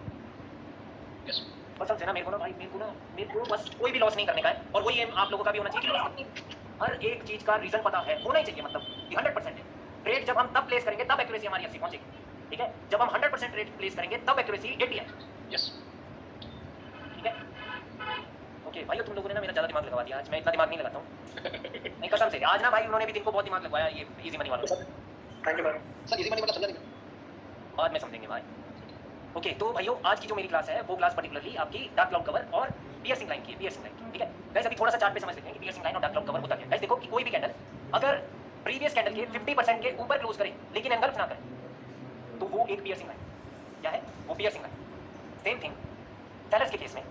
यस कसम से ना मेरे को ना भाई, मेरे को बस कोई भी लॉस नहीं करने का है, और वही एम आप लोगों का भी होना चाहिए कि हर एक चीज का रीजन पता है, होना ही चाहिए, मतलब कि 100% है ट्रेड जब हम तब प्लेस करेंगे तब एक्यूरेसी हमारी 80 पहुंचेगी, ठीक है, जब हम 100% ट्रेड प्लेस करेंगे तब एक्यूरेसी 80 है, यस, ठीक है, ओके भाइयों, तुम लोगों ने ना मेरा ज्यादा दिमाग लगवा दिया आज, मैं इतना दिमाग नहीं लगाता हूँ नहीं, कसम से आज ना भाई उन्होंने भी दिन को बहुत दिमाग लगवाया, ये इजी मनी वालों ने, thank you ma'am, sir easy money मतलब समझा नहीं, बाद में समझेंगे भाई। ओके तो भाइयों आज की जो मेरी क्लास है वो क्लास पर्टिकुलरली आपकी डार्क क्लाउड कवर और पियर्सिंग लाइन की है, पियर्सिंग लाइन की, ठीक है गाइस। अभी थोड़ा सा चार्ट पे समझ लेते हैं कि पियर्सिंग लाइन और डार्क क्लाउड कवर होता क्या है। गाइस देखो कि कोई भी कैंडल अगर प्रीवियस कैंडल के 50% के ऊपर क्लोज करे लेकिन एंगल्फ ना करे तो वो एक पियर्सिंग लाइन, क्या है वो piercing line. Same thing sellers के केस में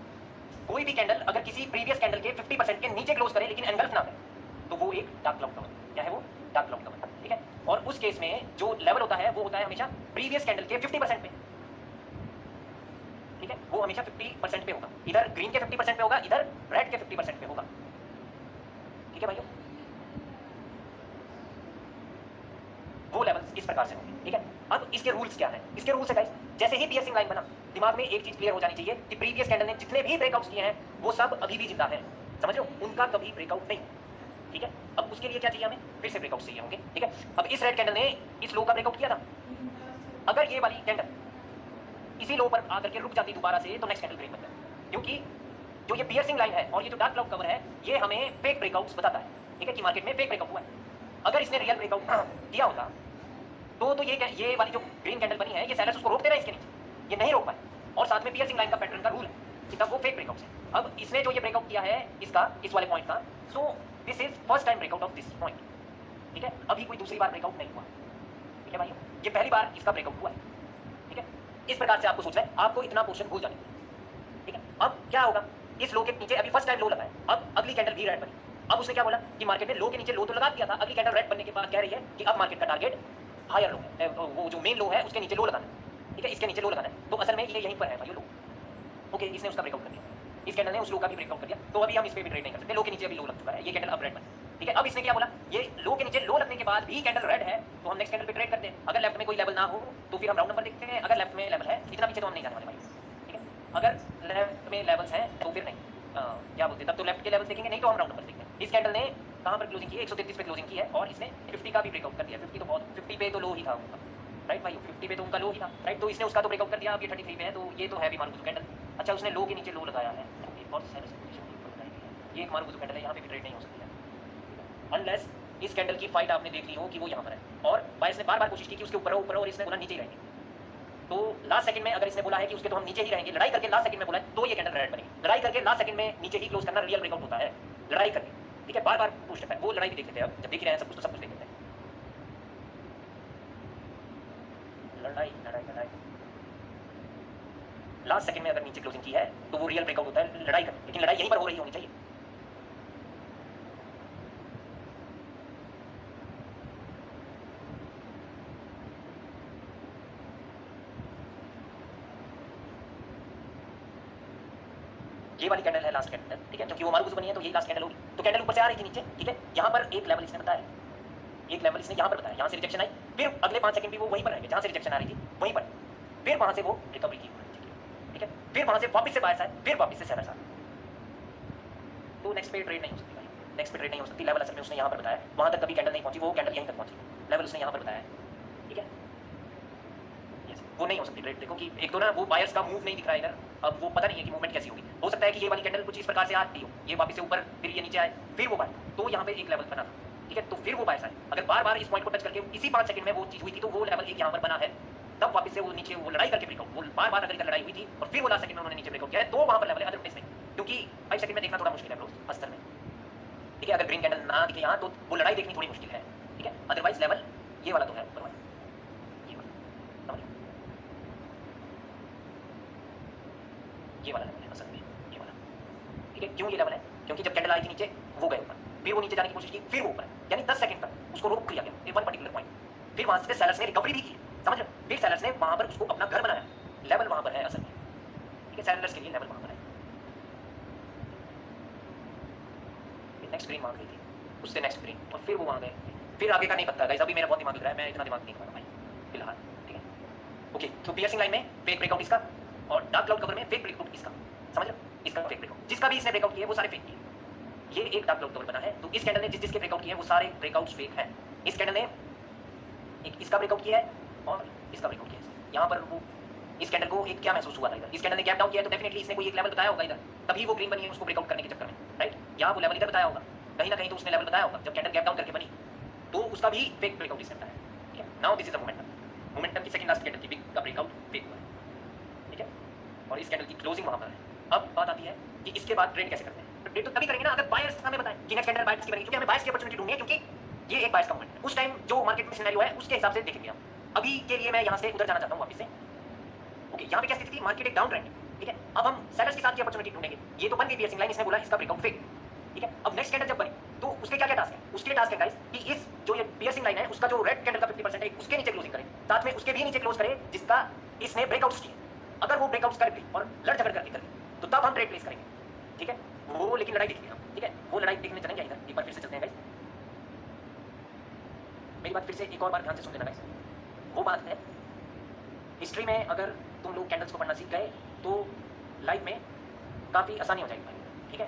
कोई भी कैंडल अगर किसी प्रीवियस कैंडल के 50% के नीचे क्लोज करे लेकिन एंगल्फ ना करे तो वो एक डार्क क्लाउड कवर, क्या है वो डार्क क्लाउड कवर, ठीक है। और उस केस में जो लेवल होता है वो होता है हमेशा प्रीवियस कैंडल के 50% पे, ठीक है, वो हमेशा 50% पे होगा, इधर ग्रीन के 50% पे होगा, इधर रेड के 50% पे होगा, ठीक है भाइयों। वो लेवल्स इस प्रकार से होंगे, ठीक है। अब इसके रूल्स क्या हैं? इसके रूल्स है गाइस, जैसे ही पियर्सिंग लाइन बना दिमाग में एक चीज क्लियर हो जानी चाहिए कि प्रीवियस कैंडल ने जितने भी ब्रेकआउट्स किए हैं वो सब अभी भी जिंदा हैं, समझ रहे हो, उनका कभी ब्रेकआउट नहीं, ठीक है। अब उसके लिए क्या चाहिए हमें? फिर से ब्रेकआउट चाहिए होंगे, ठीक है। अब इस रेड कैंडल ने इस लो का ब्रेकआउट किया था, अगर ये वाली कैंडल इसी लो पर आकर के रुक जाती दोबारा से तो नेक्स्ट कैंडल ब्रेक बनता है, क्योंकि जो ये पियर्सिंग लाइन है और ये जो डार्क क्लाउड कवर है ये हमें फेक ब्रेकआउट्स बताता है, ठीक है, कि मार्केट में फेक ब्रेकआउट हुआ है। अगर इसने रियल ब्रेकआउट किया होता तो ये वाली जो ग्रीन कैंडल बनी है ये सेलर्स उसको रोकते रहे इसके नीचे, ये नहीं रोक पाए, और साथ में पियर्सिंग लाइन का पैटर्न का रूल है कि तब वो फेक ब्रेकआउट है। अब इसने जो ये ब्रेकआउट किया है इसका, इस वाले पॉइंट का, so this is first time breakout of this point, ठीक है। अभी कोई दूसरी बार ब्रेकआउट नहीं हुआ, ठीक है भाई, ये पहली बार इसका ब्रेकआउट हुआ है, ठीक है। इस प्रकार से आपको सोचना है, आपको इतना पोर्शन भूल जाने दीजिए, ठीक है। अब क्या होगा, इस लो के नीचे अभी फर्स्ट टाइम लो लगा है, अब अगली कैंडल भी रेड बनी, अब उसने क्या बोला कि मार्केट में लो के नीचे लो तो लगा दिया था, अगली कैंडल रेड बनने के बाद कह रही है कि अब मार्केट का टारगेट हायर लो है, वो जो मेन लो है उसके नीचे लो लगाना है, ठीक है, इसके नीचे लो लगाना है। तो असल में ये यहीं पर है भाई लो, ओके, इसने उसका ब्रेकआउट कर दिया, इस कैंडल ने उस लो का भी ब्रेकआउट कर दिया, तो अभी हम इस पे भी ट्रेड नहीं कर सकते, लो के नीचे अभी लो लग चुका है, ये कैंडल अब रेड बनी, ठीक है। अब इसने क्या बोला, ये लो के नीचे लो लगने के बाद भी कैंडल रेड है तो हम नेक्स्ट कैंडल पे ट्रेड करते हैं। अगर लेफ्ट में कोई लेवल ना हो तो फिर हम राउंड नंबर देखते हैं, अगर लेफ्ट में लेवल है, इतना पीछे तो हम नहीं जाने वाले भाई, ठीक है। अगर लेफ्ट में लेवल्स हैं तो फिर नहीं, क्या बोलते हैं, तब तो लेफ्ट के लेवल्स देखेंगे, नहीं तो हम राउंड नंबर देखते हैं। इस कैंडल ने कहाँ पर क्लोजिंग की है? 133 पे क्लोजिंग की है और इसने 50 का भी ब्रेकआउट कर दिया। 50 तो बहुत, 50 पे तो लो ही था उनका, राइट भाई, 50 पे तो उनका लो ही था, राइट। तो इसने उसका तो ब्रेकआउट कर दिया, अब ये 33 पे है, तो ये तो है भी मारुगुजू कैंडल। अच्छा, उसने लो के नीचे लो लगाया है, एक और सेलर्स पोजीशन के ऊपर लगाई है, ये एक मारुगुजू कैंडल है, यहाँ पे भी ट्रेड नहीं हो सकती है अनलेस इस कैंडल की फाइट आपने देख ली हो कि वो यहाँ पर है, और बायर्स ने बार बार कोशिश की कि उसके ऊपर हो ऊपर हो, और इसने बोला नीचे ही रहेंगे। तो लास्ट सेकंड में अगर इसने बोला है कि उसके तो हम नीचे ही रहेंगे, लड़ाई करके लास्ट सेकंड में बोला है, तो ये कैंडल रेड बनेगी। लड़ाई करके लास्ट सेकंड में नीचे ही क्लोज करना रियल ब्रेकआउट होता है, लड़ाई करके, ठीक है। बार बार पुश है, वो लड़ाई भी देख लेते हैं, अब जब देख रहे हैं सब कुछ तो सब कुछ देख लेते हैं। लड़ाई लड़ाई लड़ाई लास्ट सेकंड में अगर नीचे क्लोजिंग की है तो वो रियल ब्रेकआउट होता है, लड़ाई कर, लेकिन लड़ाई यहीं पर हो रही होनी चाहिए। ये वाली कैंडल है लास्ट कैंडल, ठीक है, क्योंकि वो मारुगुजू बनी है तो यही लास्ट कैंडल होगी। तो कैंडल ऊपर से आ रही थी नीचे, ठीक है, यहाँ पर एक लेवल इसने बताया, एक लेवल इसने यहाँ पर बताया, यहाँ से रिजेक्शन आई, फिर अगले 5 सेकंड भी वो वहीं पर रहेंगे जहाँ से रिजेक्शन आ रही थी, वहीं पर, फिर वहाँ से वो रिकवरी की, ठीक है, फिर वहाँ से वापस से बायर्स आए, फिर वापस से सेलर्स आए। तो नेक्स्ट पे ट्रेड नहीं हो सकती भाई, नेक्स्ट पे ट्रेड नहीं हो सकती। लेवल असल में उसने यहाँ पर बताया, वहाँ तक कभी कैंडल नहीं पहुँची, वो कैंडल यहीं तक पहुँची, लेवल उसने यहाँ पर बताया, ठीक है, वो नहीं हो सकती ट्रेड। देखो कि एक तो ना वो बायर्स का मूव नहीं दिख रहा है इधर, अब वो पता नहीं है कि मूवमेंट कैसी होगी। हो सकता है कि ये वाली कैंडल कुछ इस प्रकार से आती हो, ये वापस से ऊपर, फिर ये नीचे आए, फिर वो बाय, तो यहाँ पे एक लेवल बना था, ठीक है, तो फिर वो बायर्स आए। अगर बार बार इस पॉइंट को टच करके इसी 5 सेकंड में वो चीज हुई थी तो वो लेवल एक यहाँ पर बना है, तब वापस से वो नीचे वो लड़ाई करके ब्रेकआउट, वो बार बार अगर लड़ाई हुई थी और फिर वो लास्ट सेकंड में उन्होंने नीचे ब्रेकआउट किया है, तो वहाँ पर लेवल है, अदरवाइज नहीं, क्योंकि 5 सेकंड में देखना थोड़ा मुश्किल है ब्रोस अस्तर में, ठीक है। अगर ग्रीन कैंडल ना दिखे यहाँ तो वो लड़ाई देखनी थोड़ी मुश्किल है, ठीक है, अदरवाइज लेवल ये वाला तो है ऊपर वाला, ये वाला समझ, ये वाला लेवल है असल में, ये वाला, ठीक है। क्यों ये लेवल है? क्योंकि जब कैंडल आई थी नीचे वो गए ऊपर, फिर वो नीचे जाने की कोशिश की, फिर वो ऊपर, यानी 10 सेकंड तक उसको रोक लिया गया एक वन पर्टिकुलर पॉइंट, फिर वहां से सेलर्स ने रिकवरी भी की, समझ रहे हो, फिर सेलर्स ने वहां पर उसको अपना घर बनाया, लेवल वहां पर है असल में, ठीक है, सेलर्स के लिए लेवल वहां पर है। नेक्स्ट ग्रीन वहां गई थी, उससे नेक्स्ट ग्रीन, और फिर वो वहां गए, फिर आगे का नहीं पता गाइस, अभी मेरा बहुत दिमाग लग रहा है, मैं इतना दिमाग नहीं लगा भाई फिलहाल, ठीक है। ओके, तो पियर्सिंग लाइन में फेक ब्रेकआउट इसका और डार्क क्लाउड कवर में फेक ब्रेकआउट इसका, समझ लो, इसका फेक ब्रेकआउट, जिसका भी इसने ब्रेकआउट किया वो सारे फेक किए। ये एक डार्क क्लाउड कवर बना है, तो इस कैंडल ने जिस जिसके ब्रेकआउट किए वो सारे ब्रेकआउट्स फेक हैं। इस कैंडल ने एक इसका ब्रेकआउट किया है और इसका ब्रेकआउट किया है, यहाँ पर वो इस कैंडल को एक क्या महसूस हुआ था इधर, इस कैंडल ने गैप डाउन किया है तो डेफिनेटली इसने कोई एक लेवल बताया होगा इधर, तभी वो ग्रीन बनी है उसको ब्रेकआउट करने के चक्कर में, राइट। यहाँ वो लेवल इधर बताया होगा, कहीं ना कहीं तो उसने लेवल बताया होगा जब कैंडल गैप डाउन करके बनी, तो उसका भी फेक ब्रेकआउट इसने बताया, ठीक है। Now this is the momentum, momentum की सेकंड लास्ट कैंडल की बिग का ब्रेकआउट फेक हुआ है, और इस कैंडल की क्लोजिंग वहां पर है। अब बात आती है कि इसके बाद ट्रेड कैसे करते हैं। ट्रेड तो तभी करेंगे ना अगर बायर्स हमें बताएं कि नेक्स्ट कैंडल बायर्स की बनेगी, क्योंकि हमें बायर्स की अपॉर्चुनिटी ढूंढनी है, क्योंकि ये एक बायर्स का मोमेंट है। उस टाइम जो मार्केट में सिनेरियो है उसके हिसाब से देखेंगे हम। अभी के लिए मैं यहाँ से उधर जाना चाहता हूँ वापस से। ओके, यहाँ पे क्या स्थिति थी, मार्केट एक डाउन ट्रेंड, ठीक है। अब हम सेलर्स के साथ की अपॉर्चुनिटी ढूंढेंगे। ये तो बन गई पियर्सिंग लाइन, इसने बोला इसका ब्रेकआउट फेक, ठीक है। अब नेक्स्ट कैंडल जब बनी तो उसके क्या क्या टास्क है, उसके टास्क है गाइस कि इस जो ये पियर्सिंग लाइन है उसका जो रेड कैंडल का 50% है उसके नीचे क्लोजिंग करें, साथ में उसके भी नीचे क्लोज करें जिसका इसने ब्रेकआउट्स किए। अगर वो ब्रेकआउट्स कर गई और लड़ झगड़ करके कर गई तो तब हम ट्रेड प्लेस करेंगे, ठीक है। वो लेकिन लड़ाई दिखेगी हम, ठीक है, वो लड़ाई देखने चलेंगे इधर। एक बार फिर से चलते हैं गाइस, मेरी बात फिर से एक और बार ध्यान से सुन लेना गाइस। वो बात है हिस्ट्री में अगर तुम लोग कैंडल्स को पढ़ना सीख गए तो लाइफ में काफ़ी आसानी हो जाएगी भाई, ठीक है,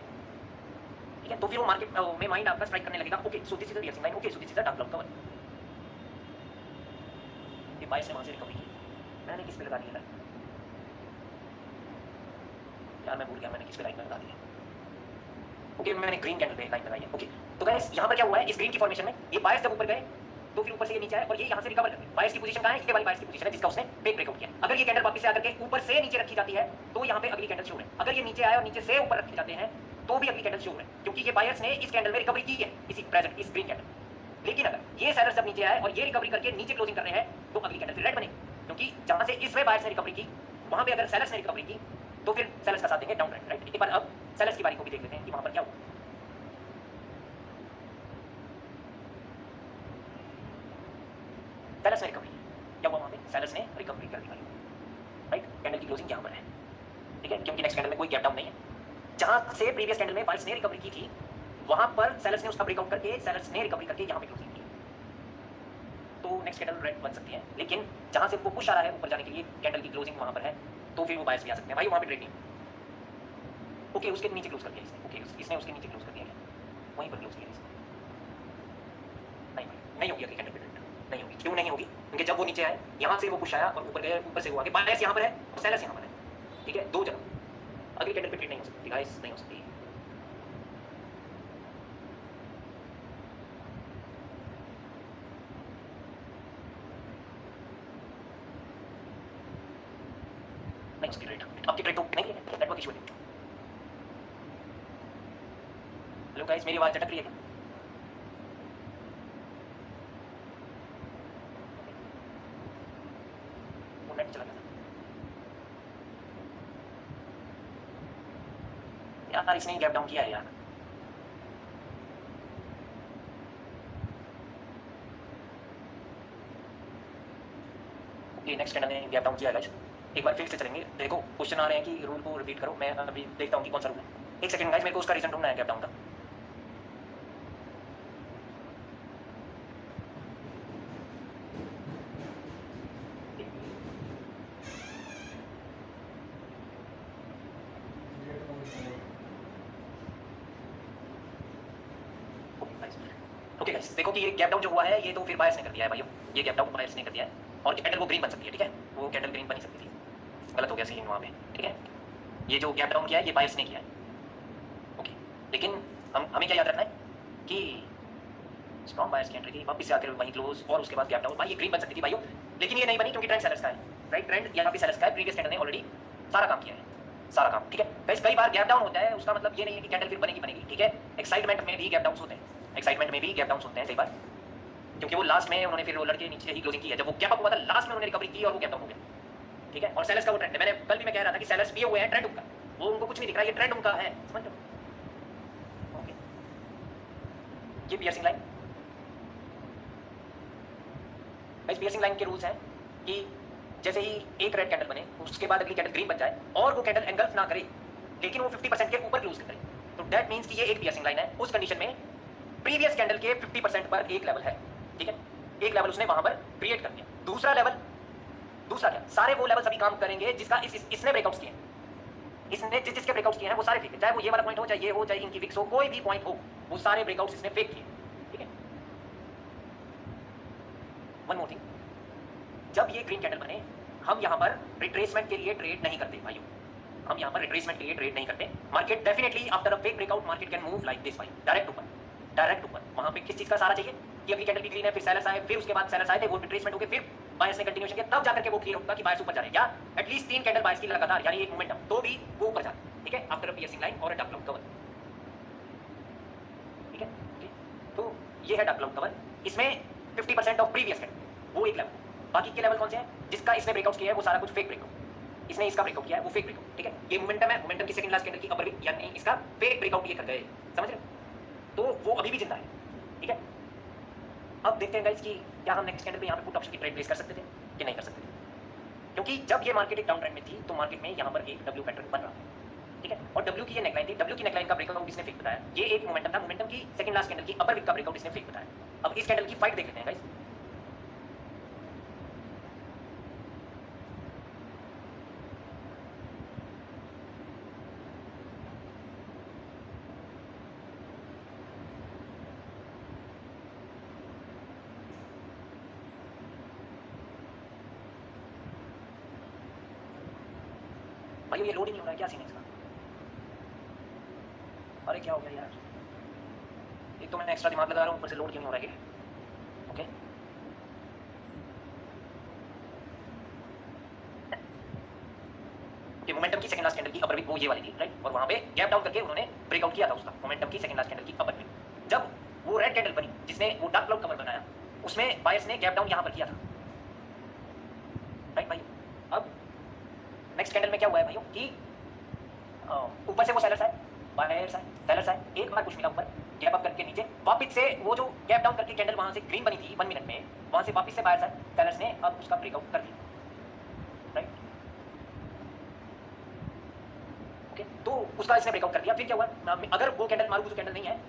ठीक है। तो फिर वो मार्केट में माइंड आपका स्ट्राइक करने लगेगा, okay so this is the piercing line, okay so this is the dark cloud cover. ये बाइस ने वहां से रिकवरी की, मैंने किस पे लगा दिया यार, मैं भूल गया मैंने किस पे लाइन में लगा दिया। ओके, मैंने ग्रीन कैंडल पे लाइन लगाई है। ओके, तो गाइस यहाँ पर क्या हुआ है, इस ग्रीन की फॉर्मेशन में ये बायर्स जब ऊपर गए तो फिर ऊपर से ये नीचे आए और ये यहाँ से रिकवर कर गए। बायर्स की पोजीशन कहाँ है, ये वाली बायर्स की पोजीशन है जिसका उसने फेक ब्रेकआउट किया। अगर ये कैंडल वापस से आकर के ऊपर से नीचे रखी जाती है तो यहाँ पे अगली कैंडल शो है। अगर ये नीचे आए और नीचे से ऊपर रखे जाते हैं तो भी अगली कैंडल शो है, क्योंकि ये बायर्स ने इस कैंडल में रिकवरी की है, इसी प्रेजेंट इस ग्रीन कैंडल। लेकिन अगर ये सेलर्स जब नीचे आए और ये रिकवरी करके नीचे क्लोजिंग कर रहे हैं तो अगली कैंडल फिर रेड बनेगी, क्योंकि जहां से इसमें बायर्स ने रिकवरी की वहां पे अगर सेलर्स ने रिकवरी की तो फिर सेलर्स का साथ देंगे डाउन ट्रेंड, राइट। एक बार अब सेलर्स की बारी को भी देख लेते हैं कि वहां पर क्या हुआ। सेलर्स ने रिकवरी क्या हुआ वहां पे, सेलर्स ने रिकवरी कर दी भाई, राइट। कैंडल की क्लोजिंग यहां पर है, ठीक है, क्योंकि नेक्स्ट कैंडल में कोई गैप डाउन नहीं है। जहां से प्रीवियस कैंडल में बायर्स ने रिकवरी की थी वहां पर सेलर्स ने उसका ब्रेकआउट करके सेलर्स ने रिकवरी करके यहां पे क्लोजिंग की, तो नेक्स्ट कैंडल रेड बन सकती है। लेकिन जहां से वो पुश आ रहा है ऊपर जाने के लिए कैंडल की क्लोजिंग वहां पर है तो फिर वो बायर्स भी आ सकते हैं भाई, वहां पे ट्रेड नहीं। ओके, उसके नीचे क्लोज कर दिया इसने, ओके इसने उसके नीचे क्लोज कर दिया, वहीं पर क्लोज किया इसने। नहीं भाई, नहीं होगी अगली कैंडल पे ट्रेड, नहीं होगी। क्यों नहीं होगी, क्योंकि जब वो नीचे आए यहाँ से वो पुश आया और ऊपर गया, ऊपर से वो आगे, बायर्स यहाँ पर है और सेलर्स यहाँ पर है, ठीक है, दो जगह। अगली कैंडल पे ट्रेड नहीं हो सकती गाइस, नहीं हो सकती। नहीं हो सकती ट्रेड, आपकी ट्रेड तो नहीं है, नेटवर्क इशू है। हेलो गाइस, मेरी आवाज अटक रही है क्या? वो नेट चला गया यार, इसने गैप डाउन किया है यार। ओके, नेक्स्ट कैंडल ने गैप डाउन किया है गाइस। एक बार फिर से चलेंगे, देखो क्वेश्चन आ रहे हैं कि रूल को रिपीट करो, मैं अभी देखता हूँ कि कौन सा रूल है। एक सेकंड गाइस, मेरे को उसका रीजन ढूंढना है गैप डाउन का। ओके गाइस, देखो कि ये गैप डाउन जो हुआ है ये तो फिर बायर्स ने कर दिया है भाइयों, ये गैप डाउन बायर्स ने कर दिया है और कैंडल वो ग्रीन बन सकती है, ठीक है, वो कैंडल ग्रीन बन ही सकती थी, गलत हो गया सीन वहाँ पे, ठीक है। ये जो गैप डाउन किया है ये बायर्स ने किया है, ओके। लेकिन हमें क्या याद रखना है कि स्ट्रॉन्ग बायर्स की एंट्री थी, वापस से आकर वहीं क्लोज और उसके बाद गैप डाउन, भाई ये ग्रीन बन सकती थी भाइयों, लेकिन ये नहीं बनी क्योंकि ट्रेंड सेलर्स का है, राइट। ट्रेंड यहाँ पे सेलर्स का है, प्रीवियस कैंडल ने ऑलरेडी सारा काम किया है, सारा काम, ठीक है। गाइस कई बार गैप डाउन होता है, उसका मतलब ये नहीं है कि कैंडल फिर बनेगी, ठीक है। एक्साइटमेंट में भी गैप डाउन होते हैं, एक्साइटमेंट में भी गैप डाउन होते हैं कई बार, क्योंकि वो लास्ट में उन्होंने फिर वो लड़के नीचे ही क्लोजिंग की है, जब वो गैप अप हुआ था लास्ट में उन्होंने रिकवरी की और वो गैप डाउन हो गया, ठीक है। और सेलर्स का वो ट्रेंड है, मैंने कल भी मैं कह रहा था कि सेलर्स पिए हुए हैं ट्रेंड उनका, वो उनको कुछ नहीं दिख रहा, ये ट्रेंड उनका है, समझ लो, ओके। ये piercing line, guys piercing line के रूल्स हैं कि जैसे ही एक रेड कैंडल बने उसके बाद अगली कैंडल ग्रीन बन जाए और वो कैंडल एंगल्फ ना करे लेकिन वो 50% के ऊपर क्लोज करे, तो दैट मींस कि ये एक पियर्सिंग लाइन है। उस कंडीशन में प्रीवियस कैंडल के 50% पर एक लेवल है, ठीक है, एक लेवल उसने वहां पर क्रिएट कर दिया। दूसरा लेवल, दूसरा क्या, सारे वो लेवल सभी काम करेंगे जिसका इसने ब्रेकआउट्स किए, इसने जिसके ब्रेकआउट्स किए हैं वो सारे फेक है, चाहे वो ये वाला पॉइंट हो, चाहे ये हो, चाहे इनकी विक्स हो, कोई भी पॉइंट हो, वो सारे ब्रेकआउट्स इसने फेक किए, ठीक है। वन मोर थिंग, जब ये ग्रीन कैंडल बने हम यहाँ पर रिट्रेसमेंट के लिए ट्रेड नहीं करते भाइयों, हम यहाँ पर रिट्रेसमेंट के लिए ट्रेड नहीं करते। Market definitely after a fake breakout market can move like this भाई, डायरेक्ट ऊपर, डायरेक्ट ऊपर। वहाँ पे किस चीज़ का सहारा चाहिए, कि अगली कैंडल भी ग्रीन है, फिर सेलर्स आए, फिर उसके बाद सेलर्स आए थे, वो रिट्रेसमेंट हो गए, फिर बायर्स ने कंटिन्यूएशन किया, तब जाकर के वो क्लियर होगा कि बायर्स ऊपर जा रहे हैं, या एटलीस्ट 3 कैंडल बायर्स की लगातार यानी एक मोमेंटम, तो भी वो ऊपर जा रहे हैं, ठीक है, आफ्टर अ पियर्सिंग लाइन और अ डार्क क्लाउड कवर, ठीक है, तो ये है डार्क क्लाउड कवर। इसमें 50% ऑफ प्रीवियस कैंडल, वो एक लेवल, बाकी के लेवल कौन से हैं? जिसका इसने ब्रेकआउट किया है वो सारा कुछ फेक ब्रेकआउट, इसने इसका ब्रेकआउट किया है वो फेक ब्रेकआउट, ठीक है, ये मोमेंटम है, मोमेंटम की सेकंड लास्ट कैंडल की अपर वीक यानी इसका फेक ब्रेकआउट ये कर गए, समझ रहे हो? तो वो अभी भी जिंदा है, ठीक है। अब देखते हैं गाइस कि क्या हम नेक्स्ट कैंडल पे यहाँ पे पुट ऑप्शन की ट्रेड प्लेस कर सकते थे कि नहीं कर सकते थे, क्योंकि जब ये मार्केट एक डाउन ट्रेंड में थी तो मार्केट में यहाँ पर एक डब्ल्यू पैटर्न बन रहा था, ठीक है, और डब्ल्यू की ये नेकलाइन थी, डब्ल्यू की नेकलाइन का ब्रेकआउट इसने फेक बताया, ये एक मोमेंटम था, मोमेंटम की सेकंड लास्ट कैंडल की अपर वीक का ब्रेकआउट इसने फेक बताया। अब इस कैंडल की फाइट देख लेते हैं गाइस। भाई ये लोड ही नहीं हो रहा है, क्या सीन है इसका? अरे क्या हो गया यार, एक तो मैंने एक्स्ट्रा दिमाग लगा रहा हूँ, ऊपर से लोड क्यों नहीं हो रहा है? ओके ये मोमेंटम की सेकंड लास्ट कैंडल की अपर वीक वो ये वाली थी, राइट, और वहां पे गैप डाउन करके उन्होंने ब्रेकआउट किया था उसका, मोमेंटम की सेकंड लास्ट कैंडल की अपर वीक। जब वो रेड कैंडल बनी जिसने वो डार्क क्लाउड कवर बनाया, उसमें बायर्स ने गैप डाउन यहां पर किया था, राइट भाई। अब नेक्स्ट कैंडल में क्या हुआ है भाइयों कि ऊपर से वो सेलर्स आए, बायर्स आए, सेलर्स आए, एक बार कुछ मिला ऊपर, गैप अप करके नीचे वापस से वो जो गैप डाउन करके कैंडल वहां से ग्रीन बनी थी 1 मिनट में, वहां से वापस से बायर्स आए, सेलर्स ने अब उसका ब्रेकआउट कर दिया, राइट, ओके। तो उसका इसने ब्रेकआउट कर दिया, फिर क्या हुआ? अगर वो कैंडल मारुगुजू कैंडल नहीं है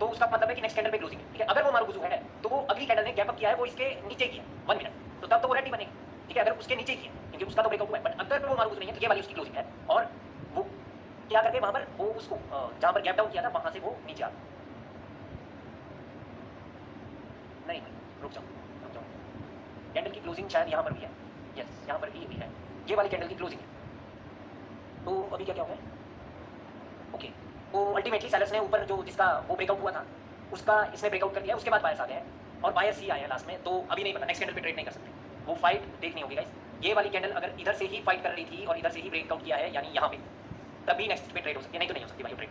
तो उसका मतलब है कि नेक्स्ट कैंडल पे क्लोजिंग है, ठीक है। अगर वो मारुगुजू है तो वो अगली कैंडल ने गैप अप किया है, वो इसके नीचे किया 1 मिनट, तो तब तो वो रेड ही बनेगी, ठीक है, अगर उसके नीचे किया, क्योंकि उसका तो ब्रेकआउट हुआ है। बट अगर वो मारुगुजू नहीं है तो ये वाली उसकी क्लोजिंग है, और वो क्या करके वहां पर वो उसको जहां पर गैप डाउन किया था वहां से वो नीचे आ, नहीं रुक जाओ, कैंडल की क्लोजिंग शायद यहाँ पर भी है, यस यहाँ पर भी है, ये वाली कैंडल की क्लोजिंग है। तो अभी क्या क्या हो गया? ओके, तो अल्टीमेटली सेलर्स ने ऊपर जो जिसका वो ब्रेकआउट हुआ था उसका इसने ब्रेकआउट कर दिया, उसके बाद बायर्स आ गए हैं और बायर्स ही आए हैं लास्ट में, तो अभी नहीं पता, नेक्स्ट कैंडल पे ट्रेड नहीं कर सकते, वो फाइट देखनी होगी गाइस। ये वाली कैंडल अगर इधर से ही फाइट कर रही थी और इधर से ही ब्रेकआउट किया है यानी यहाँ पे, तभी नेक्स्ट पे ट्रेड हो सकती है, नहीं तो नहीं हो सकती भाई ट्रेड,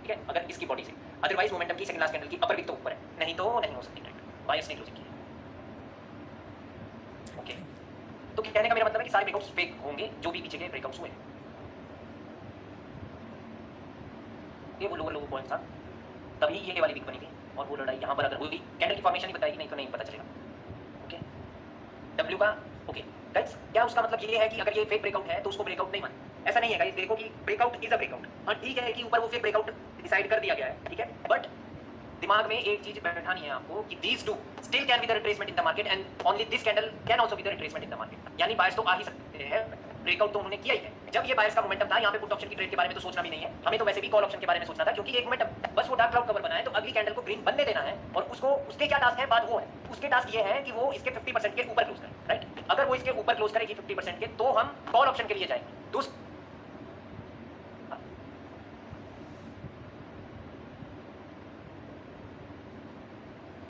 ठीक है, अगर इसकी बॉडी से। अदरवाइज मोमेंटम की सेकंड लास्ट कैंडल की अपर वीक तो ऊपर है, नहीं तो नहीं हो सकती ट्रेड, बायर्स ने क्लोजिंग की है, ओके। तो कहने का मेरा मतलब है कि सारे ब्रेकआउट्स फेक होंगे जो भी पीछे के ब्रेकआउट्स हुए हैं, ये वो लोअर पॉइंट था, तभी ये वाली वीक बनी थी, और वो लड़ाई यहाँ पर अगर हुई, कैंडल की फॉर्मेशन ही बताएगी, नहीं तो नहीं पता चलेगा, ओके। डब्ल्यू का ओके गाइस, क्या उसका मतलब ये है कि अगर ये फेक ब्रेकआउट है तो उसको ब्रेकआउट नहीं मानना? ऐसा नहीं है गाइस, देखो कि ब्रेकआउट इज अ ब्रेकआउट, हाँ ठीक है कि ऊपर वो फेक ब्रेकआउट डिसाइड कर दिया गया है, ठीक है, बट दिमाग में एक चीज बैठानी है आपको कि these two still can be the retracement in the market and only this candle can also be the retracement in the market, यानी बायर्स तो आ ही सकते हैं, ब्रेकआउट तो उन्होंने किया ही है। जब ये बायर्स का मोमेंटम था, यहाँ पे पुट ऑप्शन की ट्रेड के बारे में तो सोचना भी नहीं है, हमें तो वैसे भी कॉल ऑप्शन के बारे में सोचना था, क्योंकि एक मोमेंटम बस वो डार्क क्लाउड कवर बनाए तो अगली कैंडल को ग्रीन बनने देना है, और उसको उसके क्या टास्क है बाद वो है, उसके टास्क ये है कि वो इसके 50% के ऊपर क्लोज करे, राइट। अगर वो इसके ऊपर क्लोज करेगी 50% के, तो हम कॉल ऑप्शन के लिए जाएंगे, तो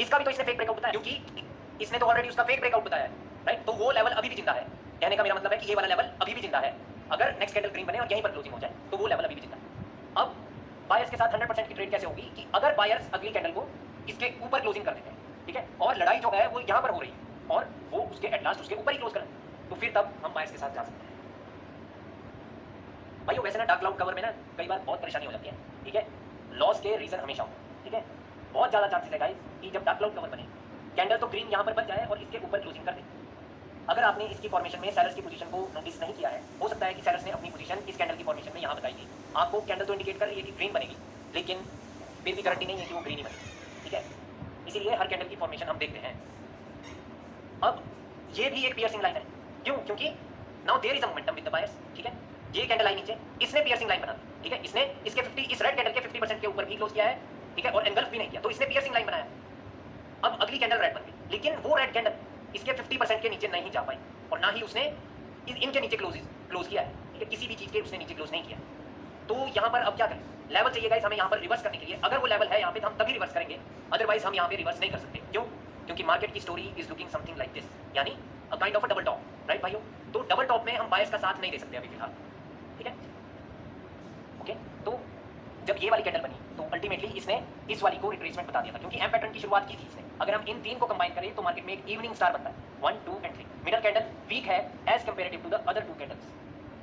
इसका भी तो इसने फेक ब्रेकआउट बताया, क्योंकि इसने तो ऑलरेडी उसका फेक ब्रेकआउट बताया है, राइट। तो वो लेवल अभी भी जिंदा है, कहने का मेरा मतलब है कि ये वाला लेवल अभी भी जिंदा है, अगर नेक्स्ट कैंडल ग्रीन बने और यहीं पर क्लोजिंग हो जाए तो वो लेवल अभी भी जिंदा है। अब बायर्स के साथ 100% की ट्रेड कैसे होगी कि अगर बायर्स अगली कैंडल को इसके ऊपर क्लोजिंग कर देते हैं, ठीक है, और लड़ाई जो है वो यहाँ पर हो रही है और वो उसके एट लास्ट उसके ऊपर ही क्लोज करें, तो फिर तब हम बायर्स के साथ जा सकते हैं। भाई वैसे ना डार्क क्लाउड कवर में ना कई बार बहुत परेशानी हो जाती है, ठीक है, लॉस के रीजन हमेशा होते हैं, ठीक है, बहुत ज़्यादा चांसेस है गाइस कि जब डार्क क्लाउड कवर बने कैंडल तो ग्रीन यहाँ पर बन जाए और इसके ऊपर क्लोजिंग कर दे। अगर आपने इसकी फॉर्मेशन में सेलर्स की पोजीशन को नोटिस नहीं किया है, हो सकता है कि सेलर्स ने अपनी पोजीशन इस कैंडल की फॉर्मेशन में यहाँ बताई थी, आपको कैंडल तो इंडिकेट कर रही है कि ग्रीन बनेगी, लेकिन फिर भी गारंटी नहीं है कि वो ग्रीन ही बनेगी, ठीक है, इसीलिए हर कैंडल की फॉर्मेशन हम देखते हैं। अब ये भी एक पियर्सिंग लाइन है, क्यों? क्योंकि now there is a momentum with the buyers, ठीक है, ये कैंडल लाइन नीचे, इसने पियर्सिंग लाइन बना दी, ठीक है, इसने इसके 50 इस रेड कैंडल के 50% के ऊपर भी क्लोज किया है, ठीक है, और एंगल्फ भी नहीं किया, तो इसने पियर्सिंग लाइन बनाया। अब अगली कैंडल रेड बन गई, लेकिन वो रेड कैंडल इसके 50% के नीचे नहीं जा पाई, और ना ही उसने इनके नीचे क्लोज किया है, ठीक है, किसी भी चीज के उसने नीचे क्लोज नहीं किया। तो यहाँ पर अब क्या करें? लेवल चाहिए गाइस हमें यहाँ पर रिवर्स करने के लिए, अगर वो लेवल है यहाँ पे तो हम तभी रिवर्स करेंगे, अदरवाइज हम यहाँ पे रिवर्स नहीं कर सकते। क्यों? क्योंकि मार्केट की story is looking something like this, यानी a kind of a double top, right भाइयों। तो डबल टॉप में हम बायर्स का साथ नहीं दे सकते अभी फिलहाल, ठीक है। ओके, तो जब ये वाली कैंडल बनी तो अल्टीमेटली इसने इस वाली को रिट्रेसमेंट बता दिया था, क्योंकि एम पैटर्न की शुरुआत की थी इसने। अगर हम इन तीन को कंबाइन करें तो मार्केट में एक इवनिंग स्टार बनता है, 1 2 एंड 3। मिडल कैंडल वीक है as comparative to the other 2 candles,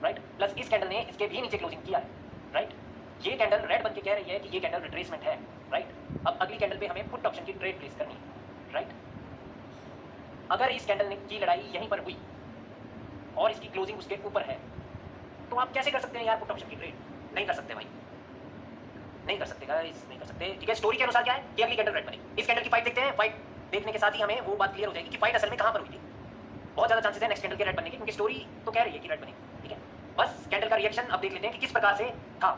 right. Plus इस कैंडल ने इसके भी नीचे क्लोजिंग किया है, राइट। ये कैंडल रेड बन के कह रही है कि ये कैंडल रिट्रेसमेंट है, राइट। अब अगली कैंडल पे हमें पुट ऑप्शन की ट्रेड प्लेस करनी है, राइट। अगर इस कैंडल की लड़ाई यहीं पर हुई और इसकी क्लोजिंग उसके ऊपर है, तो आप कैसे कर सकते हैं यार पुट ऑप्शन की ट्रेड? नहीं कर सकते भाई, नहीं कर सकते गाइस, नहीं कर सकते, ठीक है। स्टोरी के अनुसार क्या है कि अगली कैंडल रेड बनी, इस कैंडल की फाइट देखते हैं। फाइट देखने के साथ ही हमें वो बात क्लियर हो जाएगी कि फाइट असल में कहां पर हुई थी। बहुत ज्यादा चांसेस है नेक्स्ट कैंडल के रेड बनने के, क्योंकि स्टोरी तो कह रही है कि रेड बनी, ठीक है। बस कैंडल का रिएक्शन अब देख लेते हैं कि किस प्रकार से था।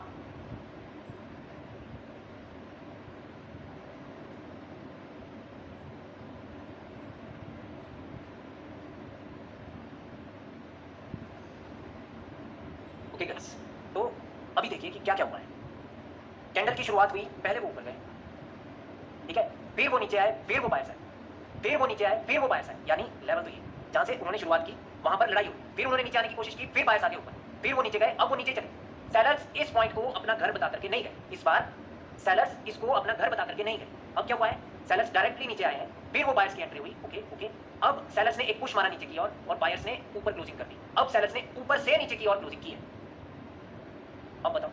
ओके गाइस, तो अभी देखिए कि क्या क्या हुआ है। कैंडल की शुरुआत हुई, पहले वो ऊपर गए, ठीक है, फिर वो नीचे आए, फिर वो बायर्स आए, फिर वो नीचे आए, फिर वो बायर्स आए, यानी लेवल तो ये जहां से उन्होंने शुरुआत की वहां पर लड़ाई हुई, फिर उन्होंने नीचे आने की कोशिश की, फिर बायर्स आगे ऊपर, फिर वो नीचे गए, अब वो नीचे चले। सेलर्स इस पॉइंट को अपना घर बता करके नहीं गए, इस बार सेलर्स इसको अपना घर बता करके नहीं गए। अब क्या हुआ है, सेलर्स डायरेक्टली नीचे आए हैं, फिर वो बायर्स की एंट्री हुई, ओके ओके। अब सेलर्स ने एक पुश मारा नीचे की ओर और बायर्स ने ऊपर क्लोजिंग कर दी। अब सेलर्स ने ऊपर से नीचे की ओर क्लोजिंग की है। अब बताओ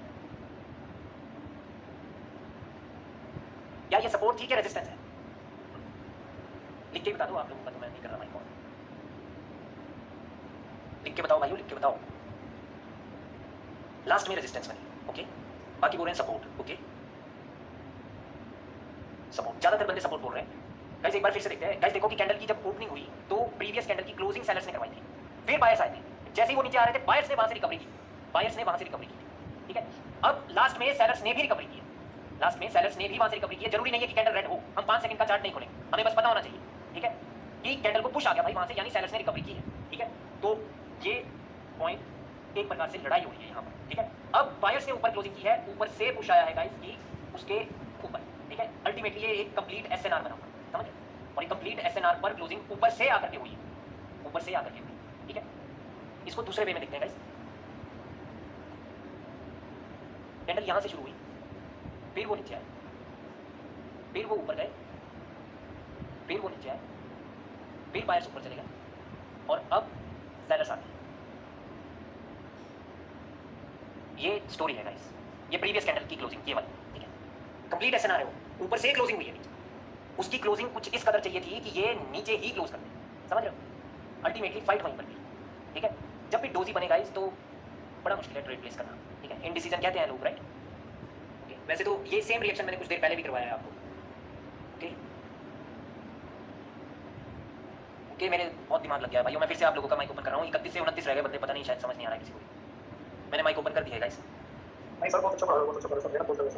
क्या ये सपोर्ट थी क्या रेजिस्टेंस है? लिख के बता दो आप लोगों का, तो मैं नहीं कर रहा माइक ऑन। लिख के बताओ भाइयों, लिख के बताओ। लास्ट में रेजिस्टेंस बनी, ओके, बाकी बोल रहे हैं सपोर्ट, ओके। सपोर्ट, ज्यादातर बंदे सपोर्ट बोल रहे हैं। गाइस एक बार फिर से देखते हैं। गाइस देखो कि कैंडल की जब ओपनिंग हुई तो प्रीवियस कैंडल की क्लोजिंग सेलर्स ने करवाई थी, फिर बायर्स आए थे। जैसे ही वो नीचे आ रहे थे बायर्स ने वहां से रिकवरी की, बायर्स ने वहां से रिकवरी की, ठीक है। अब लास्ट में सेलर्स ने भी रिकवरी की, लास्ट में सेलर्स ने भी वहां से रिकवरी की है। जरूरी नहीं है कि कैंडल रेड हो, हम 5 सेकंड का चार्ट नहीं खोलेंगे, हमें बस पता होना चाहिए, ठीक है, कि कैंडल को पुश आ गया भाई वहां से, यानी सेलर्स ने रिकवरी की है, ठीक है। तो ये पॉइंट एक प्रकार से लड़ाई हो रही है यहाँ पर, ठीक है। अब बायर्स ने ऊपर क्लोजिंग की है, ऊपर से पुश आया है गाइस की उसके ऊपर, ठीक है। अल्टीमेटली ये एक कंप्लीट एसएनआर बना हुआ, समझ गए? और ये कंप्लीट एसएनआर पर क्लोजिंग ऊपर से आकर के हुई है, ऊपर से आकर के हुई, ठीक है। इसको दूसरे वे में देखते हैं गाइस। कैंडल यहां से शुरू हुई, फिर वो नीचे आए, फिर वो ऊपर गए, फिर वो नीचे आए, फिर बायर्स ऊपर चले गए और अब सेलर्स आते हैं। ये स्टोरी है गाइस, ये प्रीवियस कैंडल की क्लोजिंग ये वाली, ठीक है। कंप्लीट एसएनआर है, वो ऊपर से क्लोजिंग हुई है नीचे, उसकी क्लोजिंग कुछ इस कदर चाहिए थी कि ये नीचे ही क्लोज कर दे, समझ रहे हो? अल्टीमेटली फाइट वहीं पर थी, ठीक है। जब भी डोजी बने गाइस तो बड़ा मुश्किल है ट्रेड प्लेस करना, ठीक है। इनडिसीजन कहते हैं लोग, राइट। ओके, वैसे तो ये सेम रिएक्शन मैंने कुछ देर पहले भी करवाया है आपको, ओके ओके। मेरे बहुत दिमाग लग गया है भाइयों, मैं फिर से आप लोगों का माइक ओपन कर रहा हूँ। 31 से 29 रह गए बंदे, पता नहीं शायद समझ नहीं आ रहा है किसी को। मैंने माइक ओपन कर दिया है गाइस। नहीं सर, बहुत अच्छा पढ़ा रहे हो, बहुत अच्छा पढ़ा रहे हो, बोल रहे हो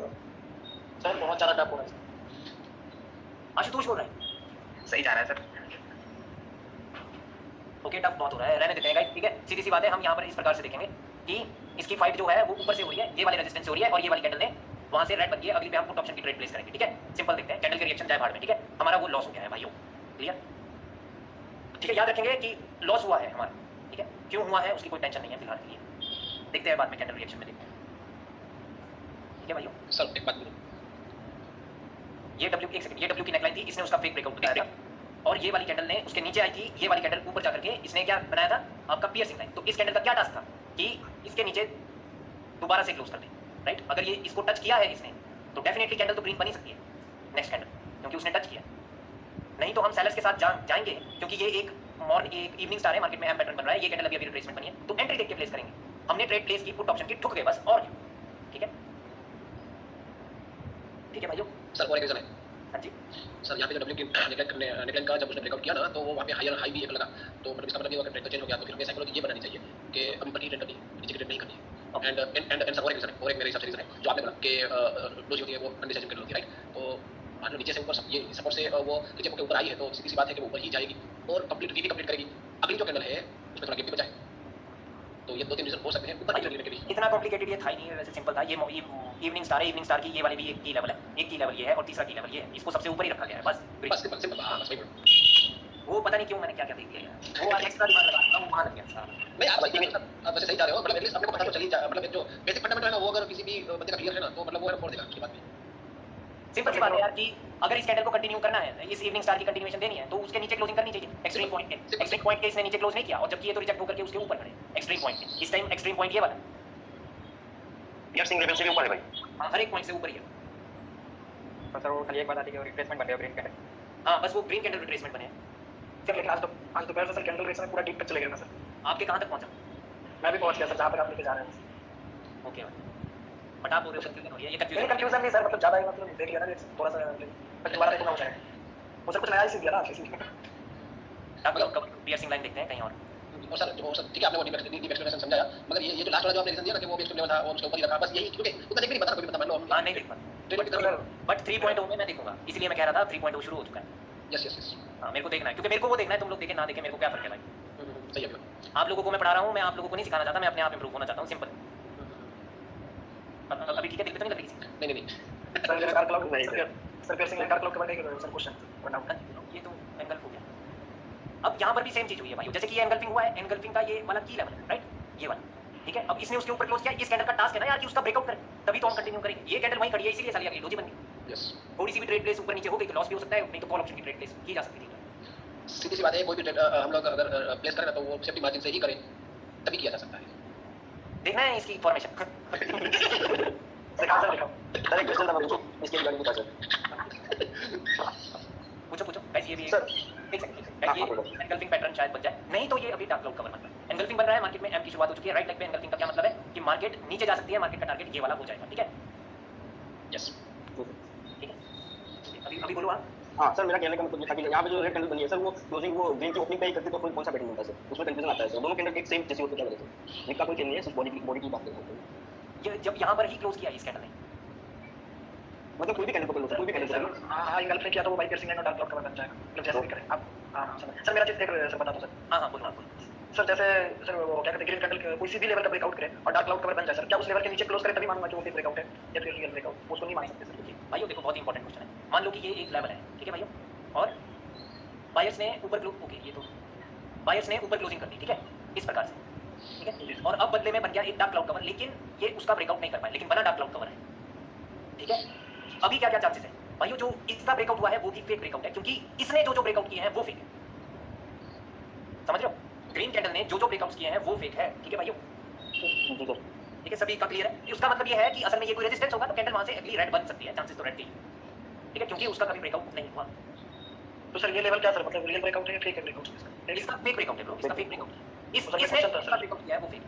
सर, बहुत ज़्यादा टफ हो रहा है। आशुतोष बोल रहा है, सही जा रहा है सर। ओके, टफ बहुत हो रहा है, रहने देते हैं गाइस, ठीक है। सीधी सी बात है, हम यहाँ पर इस प्रकार से देखेंगे कि इसकी फाइट जो है वो ऊपर से हो रही है, ये वाली रेजिस्टेंस से हो रही है और ये वाली कैंडल ने वहां से रेड बन गई है। अगली पे हम पुट ऑप्शन की ट्रेड प्लेस करेंगे, ठीक है। सिंपल देखते हैं, कैंडल के रिएक्शन जाए भाड़ में, ठीक है। हमारा वो लॉस हो गया है भाइयों, क्लियर, ठीक है। याद रखेंगे कि लॉस हुआ है हमारा, ठीक है। क्यों हुआ है उसकी कोई टेंशन नहीं है फिलहाल के लिए, देखते हैं बाद में कैंडल रिएक्शन में देखते हैं, ठीक है भाइयों। सर एक बात बोलो, ये डब्ल्यू, एक सेकंड, ये डब्ल्यू की नेकलाइन थी, इसने उसका फेक ब्रेकआउट बताया और ये वाली कैंडल ने उसके नीचे आई थी, ये वाली कैंडल ऊपर जाकर के इसने क्या बनाया था आपका पियर्सिंग लाइन। तो इस कैंडल का क्या टास्क था कि इसके नीचे दोबारा से क्लोज कर दे, राइट। अगर ये इसको टच किया है इसने तो डेफिनेटली कैंडल तो ग्रीन बन ही सकती है नेक्स्ट कैंडल, क्योंकि उसने टच किया। नहीं तो हम सेलर्स के साथ जाएंगे, क्योंकि ये एक इवनिंग स्टार है, मार्केट में एम पैटर्न बन रहा है, ये कैंडल अभी रिट्रेसमेंट बनी है, तो एंट्री देख के प्लेस करेंगे। हमने ट्रेड प्लेस की पुट ऑप्शन की, ठुक गए बस, और ठीक है, ठीक है भाइयों। सर और एक रीजन है। हाँ जी सर, यहाँ पे जो डब्ल्यू की नेकलाइन का जब उसने ब्रेकआउट किया ना, तो वो वहाँ पे हायर हाई भी एक लगा, तो मतलब इसका मतलब ये हुआ कि ट्रेड चेंज हो गया। तो फिर हमें साइकोलॉजी ये बनानी चाहिए कि हम ऊपर की ट्रेड करनी है, नीचे की ट्रेड नहीं करनी है। एंड सर और एक रीजन है, और एक मेरे हिसाब से रीजन है जो आपने बोला कि डोजी होती है वो अनडिसाइडेड कैंडल होती है, राइट। तो मान लो नीचे से ऊपर ये सपोर्ट से वो नीचे के ऊपर आई है, तो सीधी सी बात है कि वो ऊपर ही जाएगी और कंप्लीट वीवी कंप्लीट करेगी। अगली जो कैंडल है उसमें थोड़ा गिफ्ट बचा है, तो ये 2-3 रीजन हो सकते हैं ऊपर की ट्रेंड के भी। इतना कॉम्प्लिकेटेड ये था ही नहीं, वैसे सिंपल था। ये इवनिंग स्टार है, इवनिंग स्टार की ये वाली भी एक की लेवल है, एक की लेवल ये है और तीसरा की लेवल ये है, इसको सबसे ऊपर ही रखा गया है बस। बस सिंपल हां बस वही। वो पता नहीं क्यों मैंने क्या क्या देख लिया यार, वो एक्स्ट्रा दिमाग लगा था, वो वहां लग गया सारा। नहीं आप वैसे सही जा रहे हो, मतलब एटलीस्ट अपने को पता तो चल ही जा, मतलब जो बेसिक फंडामेंटल है ना वो अगर किसी भी बंदे का क्लियर है ना तो मतलब वो है फोड़ देगा की बात नहीं। सिंपल सी बात है यार कि अगर इस कैंडल को कंटिन्यू करना है, इस इवनिंग स्टार की कंटिन्यूएशन देनी है तो उसके नीचे क्लोजिंग करनी चाहिए एक्सट्रीम पॉइंट के। एक्सट्रीम पॉइंट के इसने नीचे क्लोज नहीं किया और जबकि ये तो रिजेक्ट होकर के उसके ऊपर खड़े एक्सट्रीम पॉइंट के। इस टाइम एक्सट्रीम पॉइंट ये वाला यार सिंगल लेवल से भी ऊपर है भाई। हां हर एक पॉइंट से ऊपर ही है। तो सर वो खाली एक बात आती है कि रिप्लेसमेंट बन गया ग्रीन कैंडल। हां बस वो ग्रीन कैंडल रिट्रेसमेंट बने हैं। सर लेकिन आज दोपहर से सर कैंडल रेस में पूरा डीप तक चले गए ना सर। आपके कहां तक पहुंचा? मैं भी पहुंच गया सर जहां पर आप लेके जा रहे हैं। ओके बट आप पूरे कंफ्यूजन हो रही है, ये मेरे कंफ्यूजन कंफ्यूजन नहीं सर, मतलब ज्यादा ही मतलब देख लिया ना थोड़ा सा, पर दोबारा देखना हो जाएगा। वो सर कुछ नया ही सीख गया ना इसलिए। आप पियर्सिंग लाइन देखते हैं कहीं और। और सर ठीक है आपने वो डीप एक्सप्लेनेशन समझाया, मगर ये जो लास्ट वाला जो आपने रीजन दिया ना कि वो भी एक्सट्रीम लेवल था और उसके ऊपर ही रखा, बस यही क्योंकि उतना देख नहीं पता, कभी पता मान लो हां नहीं देख पाता बट 3.0 में मैं देखूंगा, इसलिए मैं कह रहा था 3.0 शुरू हो चुका है। यस यस यस हां मेरे को देखना है, क्योंकि मेरे को वो देखना है, तुम लोग देखें ना देखें मेरे को क्या फर्क है भाई। सही है। आप लोगों को मैं पढ़ा रहा हूं, मैं आप लोगों को नहीं सिखाना चाहता, मैं अपने आप इंप्रूव होना चाहता हूं, सिंपल। अभी ठीक है, दिल पे तो नहीं लग रही किसी नहीं सर मेरे डार्क क्लाउड नहीं sir piercing line dark cloud के बारे में सर क्वेश्चन बनाओ। ये तो एंगल्फ हो गया। अब यहाँ पर भी सेम चीज हुई है भाई, जैसे कि ये एंगल्फिंग हुआ है, एंगल्फिंग का ये वाला की लेवल है राइट, ये वाला ठीक है। अब इसने उसके ऊपर क्लोज किया, इस कैंडल का टास्क है ना यार कि उसका ब्रेकआउट करे, तभी तो हम कंटिन्यू करेंगे। ये कैंडल वहीं खड़ी है इसीलिए साली अगली डोजी बन गई। यस थोड़ी सी भी ट्रेड प्लेस ऊपर नीचे हो गई तो लॉस भी हो सकता है, नहीं तो कॉल ऑप्शन की ट्रेड प्लेस की जा सकती थी। सीधी सी बात है, कोई भी ट्रेड हम लोग अगर प्लेस करें ना तो वो सेफ्टी मार्जिन से ही करें तभी किया जा सकता है। देखना है इसकी इंफॉर्मेशन। दिखा सर दिखाओ। सर एक क्वेश्चन था मुझे इसके रिगार्डिंग बता सर। पूछो गाइस, ये भी सर एक सेकंड गाइस, ये एंगल्फिंग पैटर्न शायद बन जाए, नहीं तो ये अभी डार्क क्लाउड कवर बन रहा है। एंगल्फिंग बन रहा है, मार्केट में एम की शुरुआत हो चुकी है। राइट लेग पे एंगल्फिंग का क्या मतलब है कि मार्केट नीचे जा सकती है, मार्केट का टारगेट ये वाला हो जाएगा, ठीक है। यस ठीक है अभी बोलो आप। हाँ सर, मेरा कहने का मतलब ये था कि यहाँ पे जो रेड कैंडल बनी है सर, वो क्लोजिंग वो ग्रीन की ओपनिंग पे ही करती तो कौन सा पैटर्न बनता है सर, उसमें कंफ्यूजन आता है सर। दोनों कैंडल एक सेम जैसी होती है क्या वजह इनका कोई नहीं है, सिर्फ बॉडी की बात कर रहे हैं। ये जब यहाँ पर ही क्लोज किया इस कैंडल ने, मतलब कोई भी कैंडल पकड़ लो सर, कोई भी कैंडल पकड़ लो। हाँ एंगल पे किया तो वो बाई पियर्सिंग लाइन और डार्क क्लाउड कवर बन जाएगा, मतलब जैसे भी करें आप। हाँ सर मेरा चीज एक सर बता दो सर। हाँ बोलो बोलो। सर जैसे सर वो क्या कहते हैं ग्रीन कैंडल कोई सी भी लेवल का ब्रेकआउट करे और डार्क क्लाउड कवर बन जाए सर, क्या उस लेवल के नीचे क्लोज करे तभी मानूंगा कि वो ब्रेकआउट है या फिर रियल ब्रेकआउट, उसको नहीं मान सकते सर। भाइयों देखो बहुत इंपॉर्टेंट क्वेश्चन है। मान लो कि ये एक लेवल है, ठीक है भाइयों, और बायर्स ने ऊपर क्लोज, ओके ये तो बायर्स ने ऊपर क्लोजिंग कर दी, ठीक है इस प्रकार से, ठीक है। और अब बदले में बन गया एक डार्क क्लाउड कवर, लेकिन ये उसका ब्रेकआउट नहीं कर पाए, लेकिन बना डार्क क्लाउड कवर है, ठीक है। अभी क्या क्या चांसेस है भाइयों, जो इसका ब्रेकआउट हुआ है वो भी फेक ब्रेकआउट है, क्योंकि इसने जो ब्रेकआउट किए हैं वो फेक है, समझ रहे हो। ग्रीन कैंडल ने जो ब्रेकआउट्स किए हैं वो फेक है, ठीक है भाइयों, ठीक है सभी का क्लियर है। उसका मतलब ये है कि असल में ये कोई रेजिस्टेंस होगा तो कैंडल वहां से अगली रेड बन सकती है, चांसेस तो रेड के, ठीक है, क्योंकि उसका कभी ब्रेकआउट नहीं हुआ। तो सर ये लेवल क्या सर, मतलब रियल ब्रेकआउट है या फेक ब्रेकआउट है? इसका फेक ब्रेकआउट है ब्रो, इसका फेक ब्रेकआउट है। इसने इसका ब्रेकआउट किया है वो फेक।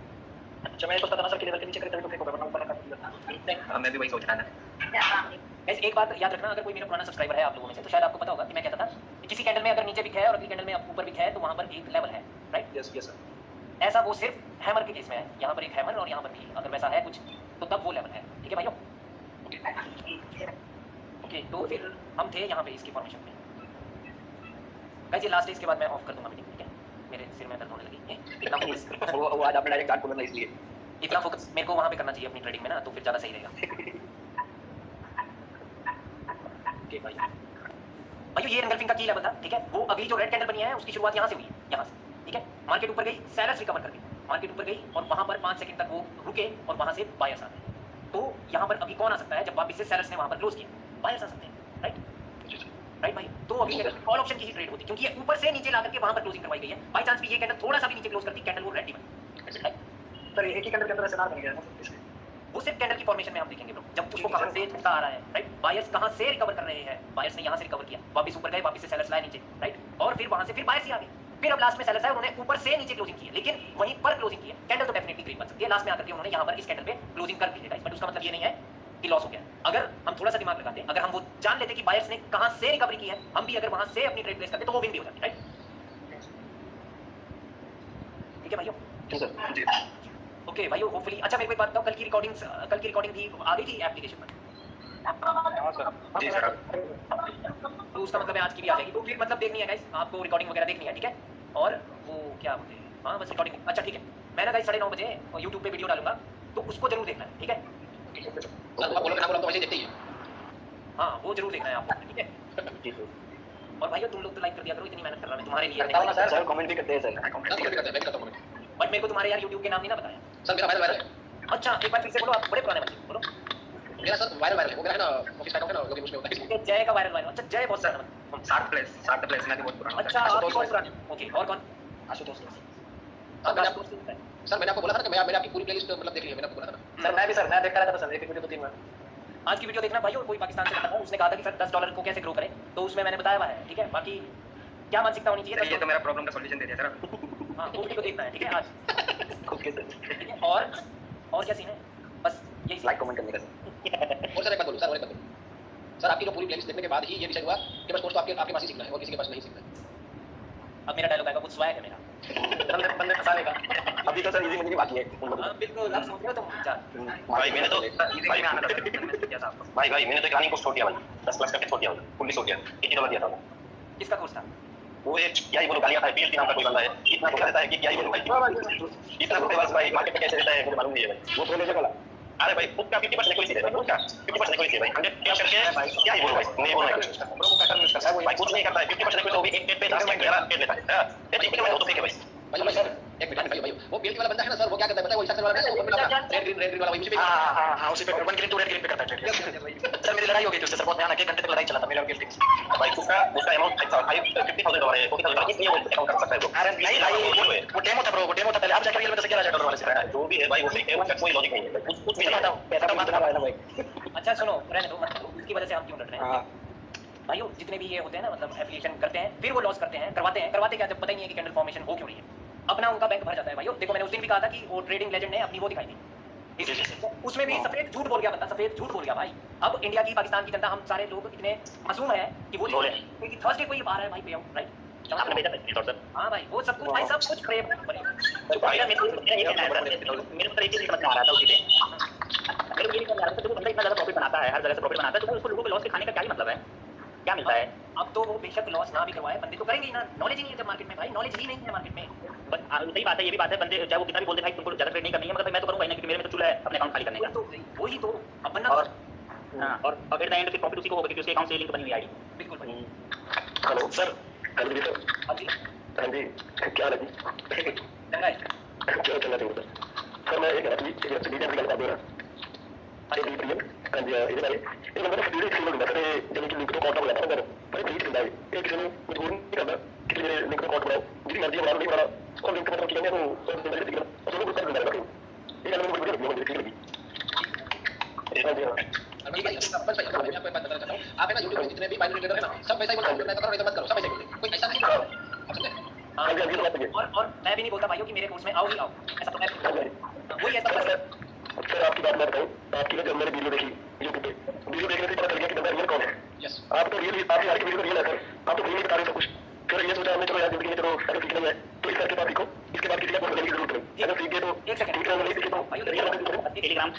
अच्छा मैं तो पता ना सर कि लेवल के नीचे करे तभी तो फेक होगा, वरना ऊपर रखा तो मैं भी वही सोच रहा था। गाइस एक बात याद रखना, अगर कोई मेरा पुराना सब्सक्राइबर है आप लोगों में से तो शायद आपको पता होगा कि मैं कहता था कि किसी कैंडल में अगर नीचे बिक है और अगली कैंडल में ऊपर बिक है तो वहां पर एक लेवल है, राइट। Yes yes sir. ऐसा वो सिर्फ हैमर के केस में है, यहाँ पर एक हैमर और यहाँ पर भी अगर वैसा है कुछ तो तब वो लेवल है, ठीक है भाइयों। ओके तो फिर हम थे यहाँ पे इसकी फॉर्मेशन में। गाइस ये लास्ट है, इसके बाद मैं ऑफ कर दूंगा मीटिंग, ठीक है, मेरे सिर में दर्द होने लगी। इतना फोकस वो आज आपने डायरेक्ट डार्क खोला इसलिए इतना फोकस मेरे को वहाँ पे करना चाहिए अपनी ट्रेडिंग में ना, तो फिर ज़्यादा सही रहेगा। ओके भाई भाइयों ये एंगल्फिंग का की लेवल था, ठीक है। वो अगली जो रेड कैंडल बनी है उसकी शुरुआत यहाँ से हुई है, यहाँ से, ठीक है। मार्केट ऊपर गई, सेलर्स रिकवर कर गई, मार्केट ऊपर गई और वहाँ पर 5 सेकंड तक वो रुके और वहाँ से बायर्स आ गए। तो यहाँ पर अभी कौन आ सकता है, जब वापस से सेलर्स ने वहाँ पर क्लोज किया, बायर्स आ सकते हैं, राइट राइट भाई। तो अभी कॉल ऑप्शन की ही ट्रेड होती, क्योंकि ये ऊपर से नीचे ला करके वहाँ पर क्लोजिंग करवाई गई है। बाई चांस भी ये कैंडल थोड़ा सा भी नीचे क्लोज करती, कैंडल वो रेड ही बनी, सर एक ही कैंडल के अंदर ऐसे ना बन गया है इसलिए वो सिर्फ कैंडल की फॉर्मेशन में आप देखेंगे ब्रो, जब उसको कहां से झटका आ रहा है, राइट। बायर्स कहां से रिकवर कर रहे हैं, बायर्स ने यहां से रिकवर किया, वापस ऊपर गए, वापस से सेलर्स लाए नीचे, राइट, और फिर वहां से फिर बायर्स ही आ गए, फिर अब लास्ट में सेलर्स आए, उन्होंने ऊपर से नीचे क्लोजिंग की है, लेकिन वहीं पर क्लोजिंग की है। कैंडल तो डेफिनेटली ग्रीन बन सकती है, लास्ट में आकर के उन्होंने यहां पर इस कैंडल पे क्लोजिंग कर दी है गाइस, बट उसका मतलब ये नहीं है कि लॉस हो गया। अगर हम थोड़ा सा दिमाग लगाते, अगर हम वो जान लेते कि बायर्स ने कहां से रिकवरी की है, हम भी अगर वहां से अपनी ट्रेड प्लेस करते तो वो विन भी हो जाती, राइट। ठीक है भाइयों, जी ओके भाइयों होपफुली। अच्छा मेरे को एक बात बताओ, कल की रिकॉर्डिंग भी आ गई थी एप्लीकेशन पर? हां सर जी सर। तो उसका मतलब है आज की भी आ जाएगी, तो फिर मतलब देखनी है गाइस, आपको रिकॉर्डिंग वगैरह देखनी है, ठीक है। और वो क्या बोलते हैं, हाँ बस रिकॉर्डिंग, अच्छा ठीक है। मैं ना गाइस 9:30 बजे यूट्यूब पे वीडियो डालूंगा, तो उसको जरूर देखना है, ठीक है? सर आप बोलो कि ना बोलो हम तो वैसे ही देखते ही हैं। हाँ, वो जरूर देखना है आपको, ठीक है? जी सर। और भाइयों तुम लोग तो लाइक कर दिया करो, इतनी मेहनत कर रहा मैं तुम्हारे लिए करता हूं ना नहीं। सर, कमेंट भी करते हैं सर। सर कमेंट करते हैं, मैं भी करता हूं कमेंट। बट मेरे को तुम्हारे यार यूट्यूब के नाम नहीं ना बताया। सर मेरा वायरल है। अच्छा, एक बार फिर से बोलो, आप बड़े पुराने बंदे बोलो। मेरा सर वायरल है, वो मेरा है ना ऑफिस अकाउंट है ना, जो कि उसमें होता है इसलिए। ये जय का वायरल। अच्छा, जय बहुत पुराना। 60 प्लेस मैं भी बहुत पुराना। अच्छा, आप भी बहुत पुराने। ओके, और कौन? आशुतोष सर। सर मैंने आपको बोला था ना कि मैंने आपकी पूरी प्लेलिस्ट मतलब देख ली है, मैंने आपको बोला था ना। सर मैं भी सर, मैं देखता रहता था सर, एक वीडियो 2-3 बार। आज की वीडियो देखना भाइयों, कोई पाकिस्तान से बता था, उसने कहा था कि सर $10 को कैसे ग्रो करें, तो उसमें मैंने बताया हुआ है, ठीक है? बाकी क्या मानसिकता होनी चाहिए, ये तो मेरा प्रॉब्लम का सॉल्यूशन दे दिया सर। हाँ, वो वीडियो देखना है, ठीक है? आज ओके सर, ठीक है? और क्या सीन है? बस यही लाइक कमेंट करने का सर। और सर एक बात बोलूं, सर और एक बात बोलूं। सर आपकी जो पूरी प्लेलिस्ट देखने के बाद ही ये डिसाइड हुआ कि बस कोर्स तो आपके पास ही सीखना है और किसी के पास नहीं सीखना है। अब मेरा डायलॉग आएगा, कुछ स्वैग है मेरा। बंदे फंसाने का। अभी तो सर इजी मुझे बाकी है। हाँ, बिल्कुल, आप समझ रहे हो तुम? चल, भाई मैंने तो भाई मैंने तो एक रनिंग कोर्स छोड़ दिया भाई, 10 क्लास का छोड़ दिया, फुल्ली छोड़ दिया, $80 दिया था। किसका कोर्स था? वो एक क्या ही बोलो, गालियां था, पीएलटी नाम का कोई बंदा है, इतना बोला रहता है कि क्या ही बोलूं भाई, इतना धोखेबाज भाई, मार्केट में कैसे रहता है मुझे मालूम नहीं है भाई। वो थोड़े जगह अरे भाई उसका 50% कोई है भाई, उसका 50% कोई है भाई, 100 करके क्या ही बोलूं भाई, नहीं बोलना है कुछ। प्रोमो पैटर्न यूज करता है वो, भाई कुछ नहीं करता है, 50% कोई तो भी एक पेज पे 10 मिनट मेरा पेज लेता है। ये ठीक है भाई, वो तो फेक है भाई। भाई सर एक मिनट भाई वो पीएलटी वाला बंदा है ना सर, वो क्या करता है पता है? वो इंस्ट्रक्टर वाला है, वो अपना रेड ग्रीन वाला वही मुझे भी। हां उसी पे 1 ग्रीन 2 रेड ग्रीन पे करता है ट्रेड। सर मेरी लड़ाई हो गई थी उससे सर, बहुत भयानक, 1 घंटे तक लड़ाई चला था मेरा और गिल्टी। भाई उसका अमाउंट $50,000 है, $40,000 कितनी है वो अकाउंट कर सकता है वो। अरे नहीं भाई, वो डेमो था ब्रो, वो डेमो था पहले। आप जाकर रियल में कैसे $11,000 वाले से? जो भी है भाई वो फेक है, उसका कोई लॉजिक नहीं है, कुछ भी नहीं है। पैसा तो मात्र है ना भाई। अच्छा सुनो, रहने दो, मत करो, उसकी वजह से हम क्यों लड़ रहे हैं? हां भाइयों जितने भी ये होते हैं ना, मतलब एफिलिएशन करते हैं, फिर वो लॉस करते हैं, करवाते क्या, जब पता ही नहीं है कि कैंडल फॉर्मेशन हो क्यों रही है, अपना उनका बैंक भर जाता है भाइयों। देखो मैंने उस दिन भी कहा था कि वो ट्रेडिंग लेजेंड ने अपनी वो दिखाई थी, उसमें भी सफेद झूठ बोल गया बंदा, सफेद झूठ बोल गया भाई। अब इंडिया की, पाकिस्तान की जनता, हम सारे लोग इतने मासूम है कि वो क्योंकि थर्सडे को ये बाहर है भाई पे आउट, राइट? आपने भेजा था सर। हाँ भाई, वो सब कुछ भाई, सब कुछ प्रेम तो भाई मेरे को ये कहना है, मेरे को एक चीज समझ में आ रहा था उसी पे, मेरे को ये समझ आ रहा था, जो बंदा इतना ज्यादा प्रॉफिट बनाता है, हर जगह से प्रॉफिट बनाता है, तो उसको लोगों को लॉस के खाने का क्या ही मतलब है, क्या मिलता है? अब तो वो बेशक लॉस ना भी करवाए, बंदे तो करेंगे ही ना, नॉलेज ही नहीं है जब मार्केट में भाई, नॉलेज ही नहीं है मार्केट में। बस सही बात है, ये भी बात है, बंदे चाहे वो कितना भी बोल दे भाई तुमको ज्यादा ट्रेड नहीं करनी है, मगर भाई मैं तो करूंगा ही ना, क्योंकि मेरे में तो चूल्हा है अपने अकाउंट खाली करने का। वही तो अब बनना। और हां, और एट द एंड फिर प्रॉफिट उसी को होगा क्योंकि उसके अकाउंट से लिंक बनी हुई आईडी। बिल्कुल भाई। हेलो सर, हेलो जी सर। हाँ जी, हाँ जी, क्या हाल है जी? चंगा है। क्या चल रहा है सर? मैं एक रात की मीडिया में बता दूँ ना, अरे प्रियम हाँ जी, इधर आइए। ये नंबर वीडियो एक सिंगल बता रहे, जब कि लिंक तो कॉल बना था, पर प्लीज करना है, एक किसी ने मजबूर नहीं करना कि मेरे लिंक को कॉल बनाओ, जितनी मर्जी बना लो, नहीं बना और लिंक मतलब क्या है वो सब दिन से और सब कुछ कर देना है। ये नंबर मुझे मुझे ठीक लगी। हाँ जी बस भाई मैं आपको एक बात बताना चाहता हूँ, आप है ना यूट्यूब पे जितने भी बाइनरी ट्रेडर है ना, सब वैसा ही बोलते हैं, मैं करो नहीं तो मत करो, सब वैसा ही बोलते हैं, कोई ऐसा नहीं है, आप समझे? हाँ जी, बात है। और मैं भी नहीं बोलता भाइयों कि मेरे कोर्स में आओ ही आओ, ऐसा तो मैं वही ऐसा बस। सर आपकी बात मैं बताऊँ, आपकी ना जब मैंने वीडियो देखी यूट्यूब पे, वीडियो देखने से पता चल गया कि बंदा रियल कौन है। यस आप तो रियल, आपकी हर वीडियो रियल है सर, आप तो नहीं बता रहे सब कुछ। फिर ये सोचा हमने, चलो यार जिंदगी में चलो अगर सीखना है तो इस करके बात सीखो, इसके बाद किसी का बहुत की जरूरत नहीं, अगर सीख गए तो एक सेकंड, ठीक है, नहीं सीखे तो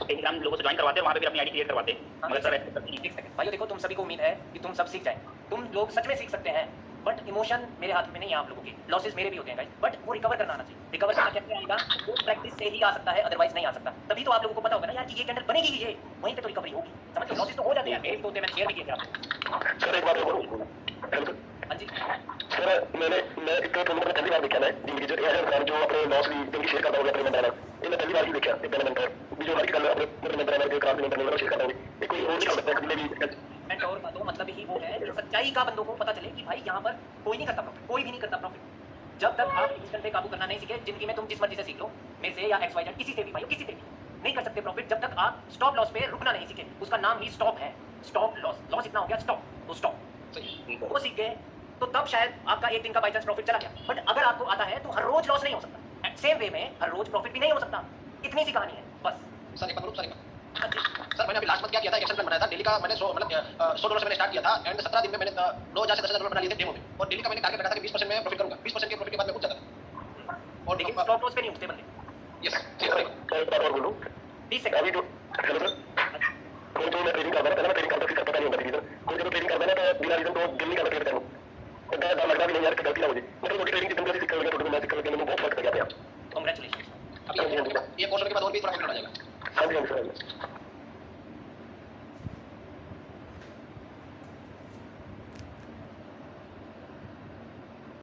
टेलीग्राम लोगों से ज्वाइन करवाते हैं, वहां पे फिर अपनी आईडी क्रिएट करवाते हैं, मगर सर ऐसे करते नहीं। एक सेकंड भाइयों, देखो तुम सभी को उम्मीद है कि तुम सब सीख जाए, तुम लोग सच में सीख सकते हैं, बट इमोशन मेरे हाथ में नहीं है आप लोगों के, लॉसेस मेरे भी होते हैं गाइस, बट वो रिकवर करना आना चाहिए। रिकवर करना कैसे आएगा? वो प्रैक्टिस से ही आ सकता है, अदरवाइज नहीं आ सकता। तभी तो आप लोगों को पता होगा ना यार कि ये कैंडल बनेगी, ये वहीं पे तो रिकवरी होगी, समझ लो। लॉसेस तो हो जाते हैं, मेरे तो होते हैं, मैंने शेयर भी किए थे आपको। सर एक बात और बोलूं, हेलो हाँ जी, सर, मैं एक प्रोमो पहली बार देखा, मैं जिंदगी जो है जो अपने लॉस भी जिंदगी शेयर करता हूँ अपने मेंबर, ये मैं पहली बार ही देखा, एक मेंबर जो हर कल अपने मेंबर के क्राफ्ट मेंबर शेयर करता हूँ, ये कोई और नहीं कर सकता कभी भी। मेंटोर का तो मतलब ही वो है कि सच्चाई का बंदों को पता चले कि भाई यहाँ पर कोई नहीं करता प्रॉफिट, कोई भी नहीं करता प्रॉफिट। जब तक आप इमोशन पे काबू करना नहीं सीखे, जिंदगी में तुम जिस मर्जी से सीख लो, मेरे से या XYZ किसी से भी भाई, किसी से भी नहीं कर सकते प्रॉफिट जब तक आप स्टॉप लॉस पे रुकना नहीं सीखे। उसका नाम ही स्टॉप है, स्टॉप लॉस। लॉस इतना हो गया, स्टॉप, तो स्टॉप वो सीख गए तो तब शायद आपका एक दिन का बाई चांस प्रॉफिट चला गया। बट अगर आपको आता है तो हर रोज लॉस नहीं हो सकता, सेम वे में हर रोज प्रॉफिट भी नहीं हो सकता। इतनी सी कहानी है बस। सर एक बात बोलूं, सर मैंने अभी लास्ट मंथ क्या किया था, एक्शन प्लान बनाया था डेली का, मैंने $100 से मैंने स्टार्ट किया था, एंड 17 दिन में मैंने 9,000 से 10,000 बना लिए थे डेमो में, और डेली का मैंने टारगेट रखा था कि 20% में प्रॉफिट करूंगा, 20% के प्रॉफिट के बाद मैं उठ जाता था। और लेकिन स्टॉप लॉस पे नहीं उठते बंदे। यस एक बात और बोलूं, 30 सेकंड। अभी जो हेलो सर, कोई तो मैं ट्रेडिंग करता था, पहले मैं ट्रेडिंग करता था, पता नहीं होता था, कोई जब ट्रेडिंग करता ना तो बिना रीजन तो दिल नहीं करता ट्रेड करना, और डर लगता भी नहीं यार गलती ना हो जाए, मतलब वो ट्रेडिंग की तंत्र से सीखने लगा, तो मैं सीखने लगा, बहुत फर्क पड़ गया था। कांग्रेचुलेशन। अभी ये कोर्स होने के बाद और भी थोड़ा प्रॉफिट बढ़ जाएगा। हाँ जी सर।